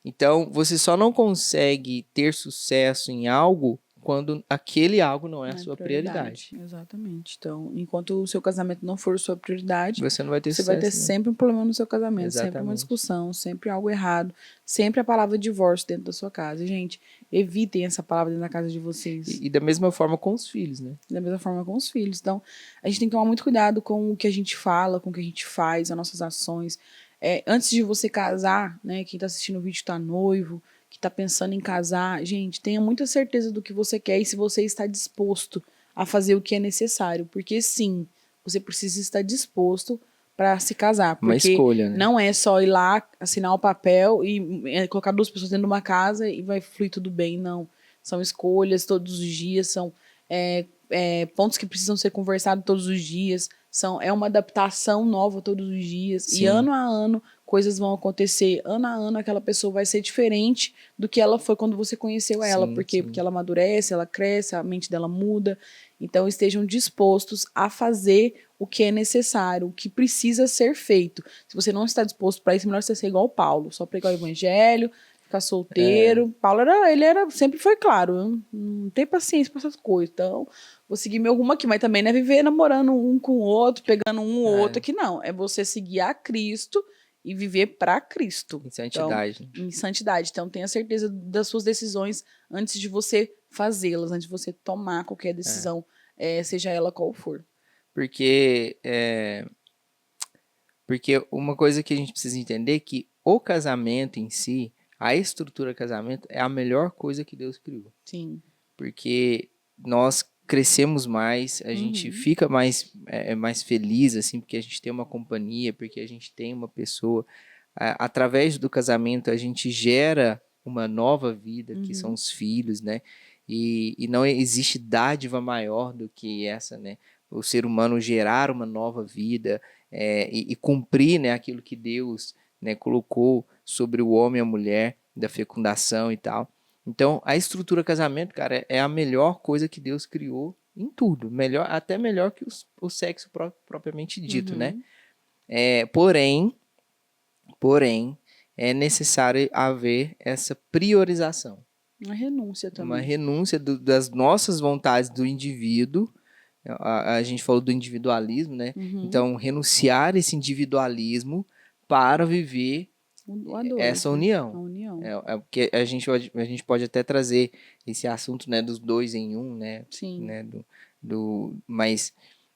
S2: Então, você só não consegue ter sucesso em algo quando aquele algo não é a sua prioridade.
S1: Exatamente. Então, enquanto o seu casamento não for sua prioridade,
S2: você não vai ter
S1: você
S2: sucesso,
S1: vai ter sempre um problema no seu casamento,
S2: Exatamente.
S1: sempre uma discussão, sempre algo errado, sempre a palavra divórcio dentro da sua casa. E, gente, evitem essa palavra dentro da casa de vocês.
S2: E da mesma forma com os filhos, né?
S1: Da mesma forma com os filhos. Então, a gente tem que tomar muito cuidado com o que a gente fala, com o que a gente faz, as nossas ações. Antes de você casar, né? Quem tá assistindo o vídeo tá noivo, que tá pensando em casar, gente, tenha muita certeza do que você quer e se você está disposto a fazer o que é necessário. Porque sim, você precisa estar disposto para se casar. Porque
S2: uma escolha, né?
S1: Não é só ir lá, assinar o papel e colocar duas pessoas dentro de uma casa e vai fluir tudo bem, não. São escolhas todos os dias, são pontos que precisam ser conversados todos os dias, é uma adaptação nova todos os dias.
S2: Sim.
S1: E ano a ano coisas vão acontecer, ano a ano aquela pessoa vai ser diferente do que ela foi quando você conheceu ela. Por quê? Porque ela amadurece, ela cresce, a mente dela muda. Então estejam dispostos a fazer o que é necessário, o que precisa ser feito. Se você não está disposto para isso, melhor você ser igual o Paulo, só pregar o evangelho, ficar solteiro. Paulo sempre foi claro, eu não tem paciência para essas coisas. Então, vou seguir meu rumo aqui, mas também não é viver namorando um com o outro, pegando um ou outro aqui, não. É você seguir a Cristo e viver para Cristo.
S2: Em santidade.
S1: Então, em santidade. Então, tenha certeza das suas decisões antes de você fazê-las, antes de você tomar qualquer decisão, seja ela qual for.
S2: Porque uma coisa que a gente precisa entender é que o casamento em si, a estrutura do casamento é a melhor coisa que Deus criou.
S1: Sim.
S2: Porque nós crescemos mais, a gente fica mais feliz, assim, porque a gente tem uma companhia, porque a gente tem uma pessoa. Através do casamento, a gente gera uma nova vida, que são os filhos, né? E não existe dádiva maior do que essa, né? O ser humano gerar uma nova vida e cumprir, né, aquilo que Deus, né, colocou sobre o homem e a mulher, da fecundação e tal. Então, a estrutura casamento, cara, é a melhor coisa que Deus criou em tudo. Até melhor que o sexo propriamente dito, né? Porém, é necessário haver essa priorização.
S1: Uma renúncia também.
S2: Uma renúncia das nossas vontades do indivíduo. A gente falou do individualismo, né? Então, renunciar esse individualismo para viver essa união.
S1: A união.
S2: Porque a gente pode até trazer esse assunto, né, dos 2 em 1, né?
S1: Sim.
S2: Né, mas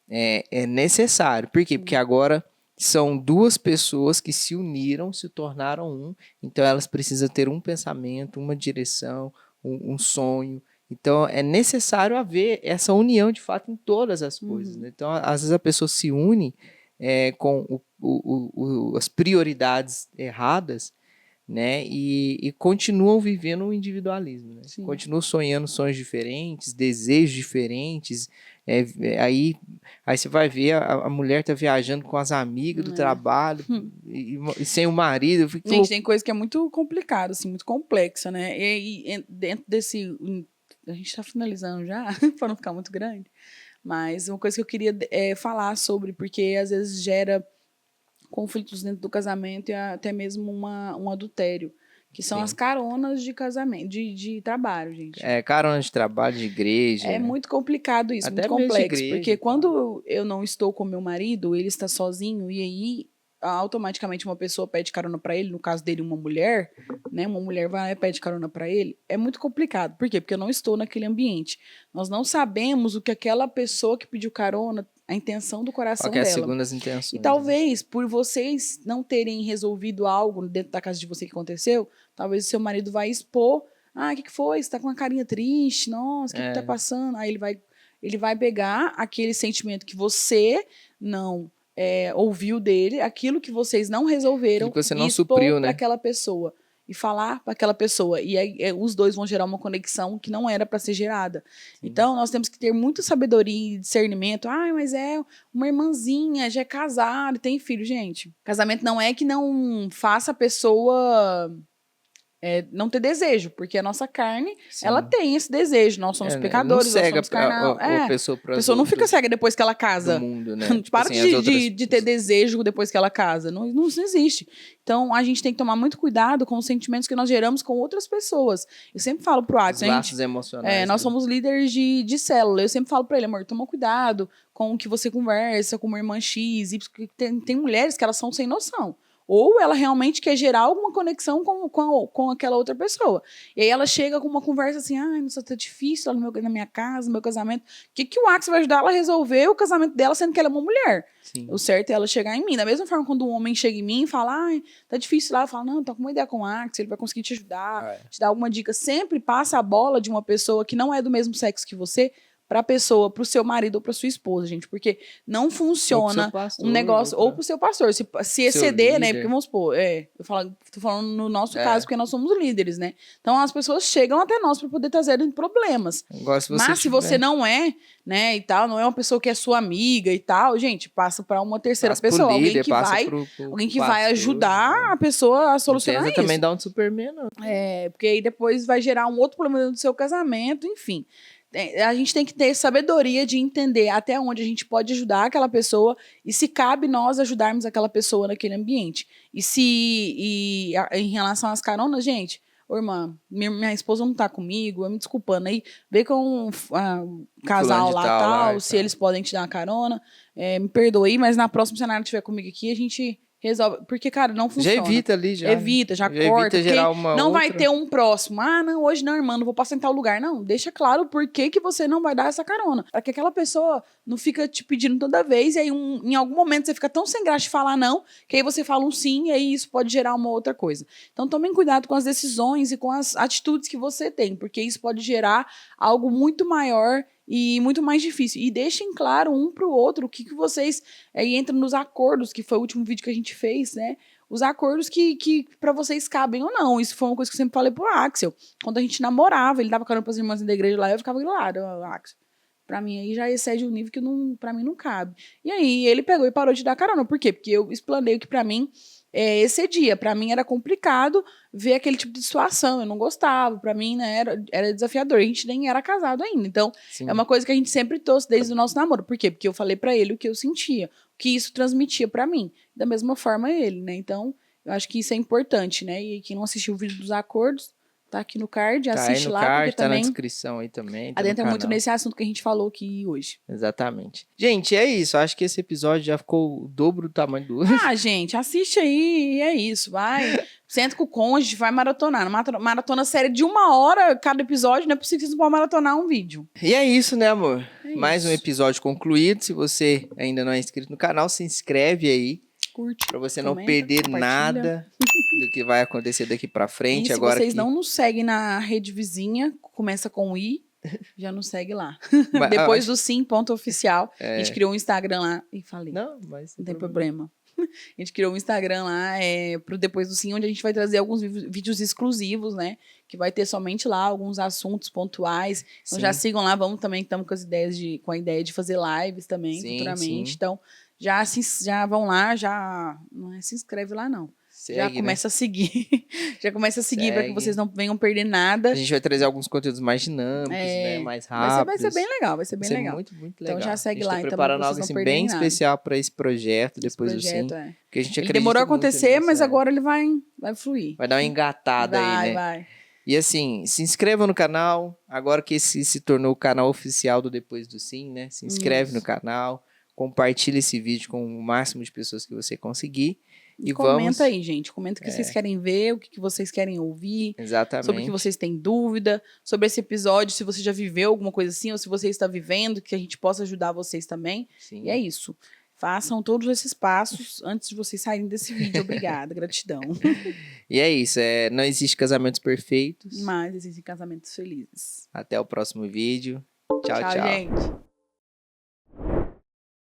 S2: é necessário. Por quê? Porque agora são 2 pessoas que se uniram, se tornaram um. Então, elas precisam ter um pensamento, uma direção, um sonho. Então, é necessário haver essa união, de fato, em todas as coisas. Né? Então, às vezes a pessoa se une com as prioridades erradas, né? E continuam vivendo o individualismo. Né? Continuam sonhando sonhos diferentes, desejos diferentes. Aí você vai ver a mulher tá viajando com as amigas do trabalho e sem o marido.
S1: Gente, tem coisa que é muito complicada, assim, muito complexa, né? E dentro desse... A gente tá finalizando já, para não ficar muito grande. Mas uma coisa que eu queria falar sobre, porque às vezes gera conflitos dentro do casamento e até mesmo um adultério, que são as caronas de casamento, de trabalho, gente.
S2: Carona de trabalho, de igreja.
S1: É muito complicado isso,
S2: até
S1: muito complexo,
S2: igreja,
S1: porque quando eu não estou com meu marido, ele está sozinho, e aí automaticamente uma pessoa pede carona para ele, no caso dele uma mulher, né? Uma mulher vai e pede carona para ele. É muito complicado. Por quê? Porque eu não estou naquele ambiente. Nós não sabemos o que aquela pessoa que pediu carona, a intenção do coração dela.
S2: Segundo as intenções.
S1: E talvez, por vocês não terem resolvido algo dentro da casa de você que aconteceu, talvez o seu marido vai expor. O que foi? Você tá com uma carinha triste? Nossa, o que tá passando? Aí ele vai pegar aquele sentimento que você não ouviu dele, aquilo que vocês não resolveram,
S2: que você não
S1: e expor
S2: supriu,
S1: para
S2: né?
S1: aquela pessoa. E falar para aquela pessoa. E aí os dois vão gerar uma conexão que não era para ser gerada. Sim. Então, nós temos que ter muita sabedoria e discernimento. Mas é uma irmãzinha, já é casada, tem filho. Gente, casamento não é que não faça a pessoa... não ter desejo, porque a nossa carne, ela tem esse desejo. Nós somos pecadores, nós somos carnal.
S2: A pessoa
S1: não fica cega depois que ela casa.
S2: Do mundo, né?
S1: Para de ter desejo depois que ela casa. Não existe. Então, a gente tem que tomar muito cuidado com os sentimentos que nós geramos com outras pessoas. Eu sempre falo pro Adson...
S2: Os laços emocionais.
S1: Nós somos líderes de célula. Eu sempre falo pra ele, amor, toma cuidado com o que você conversa com uma irmã X. Tem mulheres que elas são sem noção. Ou ela realmente quer gerar alguma conexão com aquela outra pessoa. E aí ela chega com uma conversa assim, nossa, tá difícil lá na minha casa, no meu casamento. O que o Axel vai ajudar ela a resolver o casamento dela, sendo que ela é uma mulher? Sim. O certo é ela chegar em mim. Da mesma forma, quando um homem chega em mim e fala, tá difícil lá, eu falo, não, tá com uma ideia com o Axel, ele vai conseguir te ajudar, te dar alguma dica. Sempre passa a bola de uma pessoa que não é do mesmo sexo que você, para a pessoa, para o seu marido ou para sua esposa, gente, porque não funciona um negócio, ou para o seu pastor, se exceder, né, porque vamos supor, tô falando no nosso caso, porque nós somos líderes, né, então as pessoas chegam até nós para poder trazer problemas, mas se você não é, né, e tal, não é uma pessoa que é sua amiga e tal, gente, passa para uma terceira pessoa,
S2: líder,
S1: alguém que vai ajudar a pessoa a solucionar isso.
S2: Também dá um Superman, não.
S1: Porque aí depois vai gerar um outro problema do seu casamento, enfim. A gente tem que ter sabedoria de entender até onde a gente pode ajudar aquela pessoa e se cabe nós ajudarmos aquela pessoa naquele ambiente. E em relação às caronas, gente, irmã, minha esposa não tá comigo, eu me desculpando aí, vê com um casal lá tal, se eles podem te dar uma carona, me perdoe, mas na próxima cenário que tiver comigo aqui, a gente resolve, porque, cara, não funciona.
S2: Já evita ali, já
S1: corta.
S2: Evita gerar uma
S1: não
S2: outra.
S1: vai ter um próximo. Não, hoje não, irmã, não vou passar em tal lugar. Não, deixa claro por que você não vai dar essa carona. Para que aquela pessoa não fica te pedindo toda vez, e aí em algum momento você fica tão sem graça de falar não, que aí você fala um sim, e aí isso pode gerar uma outra coisa. Então, tomem cuidado com as decisões e com as atitudes que você tem, porque isso pode gerar algo muito maior e muito mais difícil. E deixem claro um pro outro o que vocês... Aí entra nos acordos, que foi o último vídeo que a gente fez, né? Os acordos que para vocês cabem ou não. Isso foi uma coisa que eu sempre falei pro Axel. Quando a gente namorava, ele dava carona pras irmãs da igreja lá, eu ficava do lado, Axel. Pra mim aí já excede um nível que não, pra mim não cabe. E aí ele pegou e parou de dar carona. Por quê? Porque eu explanei que pra mim excedia. Pra mim era complicado ver aquele tipo de situação. Eu não gostava. Pra mim, né, era desafiador. A gente nem era casado ainda. Então,
S2: Sim.
S1: é uma coisa que a gente sempre trouxe desde o nosso namoro. Por quê? Porque eu falei pra ele o que eu sentia. O que isso transmitia pra mim. Da mesma forma ele, né? Então, eu acho que isso é importante, né? E quem não assistiu o vídeo dos acordos, tá aqui no card,
S2: Tá
S1: assiste
S2: aí no
S1: lá,
S2: card,
S1: porque
S2: tá
S1: também
S2: na descrição aí também. Tá
S1: adentra
S2: no
S1: muito
S2: canal.
S1: nesse assunto que a gente falou aqui hoje.
S2: Exatamente. Gente, é isso. Acho que esse episódio já ficou o dobro do tamanho do outro.
S1: Ah, gente, assiste aí e é isso. Vai, senta com o cônjuge, vai maratonar. Maratona série de 1 hora cada episódio, não é possível que você não pode maratonar um vídeo.
S2: E é isso, né, amor?
S1: É
S2: Mais um
S1: isso.
S2: episódio concluído. Se você ainda não é inscrito no canal, se inscreve aí.
S1: Curte,
S2: Pra você não
S1: comenta,
S2: perder
S1: compartilha.
S2: nada do que vai acontecer daqui pra frente.
S1: E se
S2: Agora
S1: vocês
S2: que...
S1: não nos seguem na rede vizinha, começa com I, já nos segue lá.
S2: Mas,
S1: Depois do sim.oficial,
S2: É.
S1: a gente criou um Instagram lá e falei.
S2: Não, mas...
S1: Não tem problema. A gente criou um Instagram lá pro Depois do Sim, onde a gente vai trazer alguns vídeos exclusivos, né? Que vai ter somente lá alguns assuntos pontuais. Então
S2: Sim.
S1: já sigam lá, vamos também, estamos com a ideia de fazer lives também,
S2: Sim,
S1: futuramente.
S2: sim.
S1: Então, já vão lá, já não se inscreve lá, não. Já
S2: Segue,
S1: começa a seguir. Já começa a seguir para que
S2: Segue.
S1: vocês não venham perder nada.
S2: A gente vai trazer alguns conteúdos mais dinâmicos, né? Mais
S1: Vai
S2: rápidos.
S1: ser bem legal, vai ser bem
S2: Vai ser
S1: legal.
S2: muito, muito
S1: Então
S2: legal.
S1: já segue
S2: A gente
S1: lá,
S2: tá
S1: então,
S2: preparando
S1: pra
S2: algo
S1: vocês
S2: assim
S1: não perderem
S2: bem
S1: nada.
S2: especial para esse projeto,
S1: Esse
S2: depois do
S1: projeto,
S2: Sim. Que a gente
S1: Ele
S2: acredita
S1: demorou a
S2: muito
S1: acontecer,
S2: nisso,
S1: mas
S2: é.
S1: agora ele vai fluir.
S2: Vai dar uma engatada aí, né?
S1: Vai.
S2: E assim, se inscreva no canal. Agora que esse se tornou o canal oficial do Depois do Sim, né? Se inscreve
S1: Isso.
S2: no canal. Compartilha esse vídeo com o máximo de pessoas que você conseguir. E
S1: Comenta
S2: vamos...
S1: aí, gente. Comenta o que vocês querem ver, o que vocês querem ouvir.
S2: Exatamente.
S1: Sobre o que vocês têm dúvida. Sobre esse episódio, se você já viveu alguma coisa assim, ou se você está vivendo, que a gente possa ajudar vocês também.
S2: Sim.
S1: E é isso. Façam todos esses passos antes de vocês saírem desse vídeo. Obrigada, gratidão.
S2: E é isso. Não existe casamentos perfeitos.
S1: Mas existem casamentos felizes.
S2: Até o próximo vídeo. Tchau, tchau.
S1: Gente.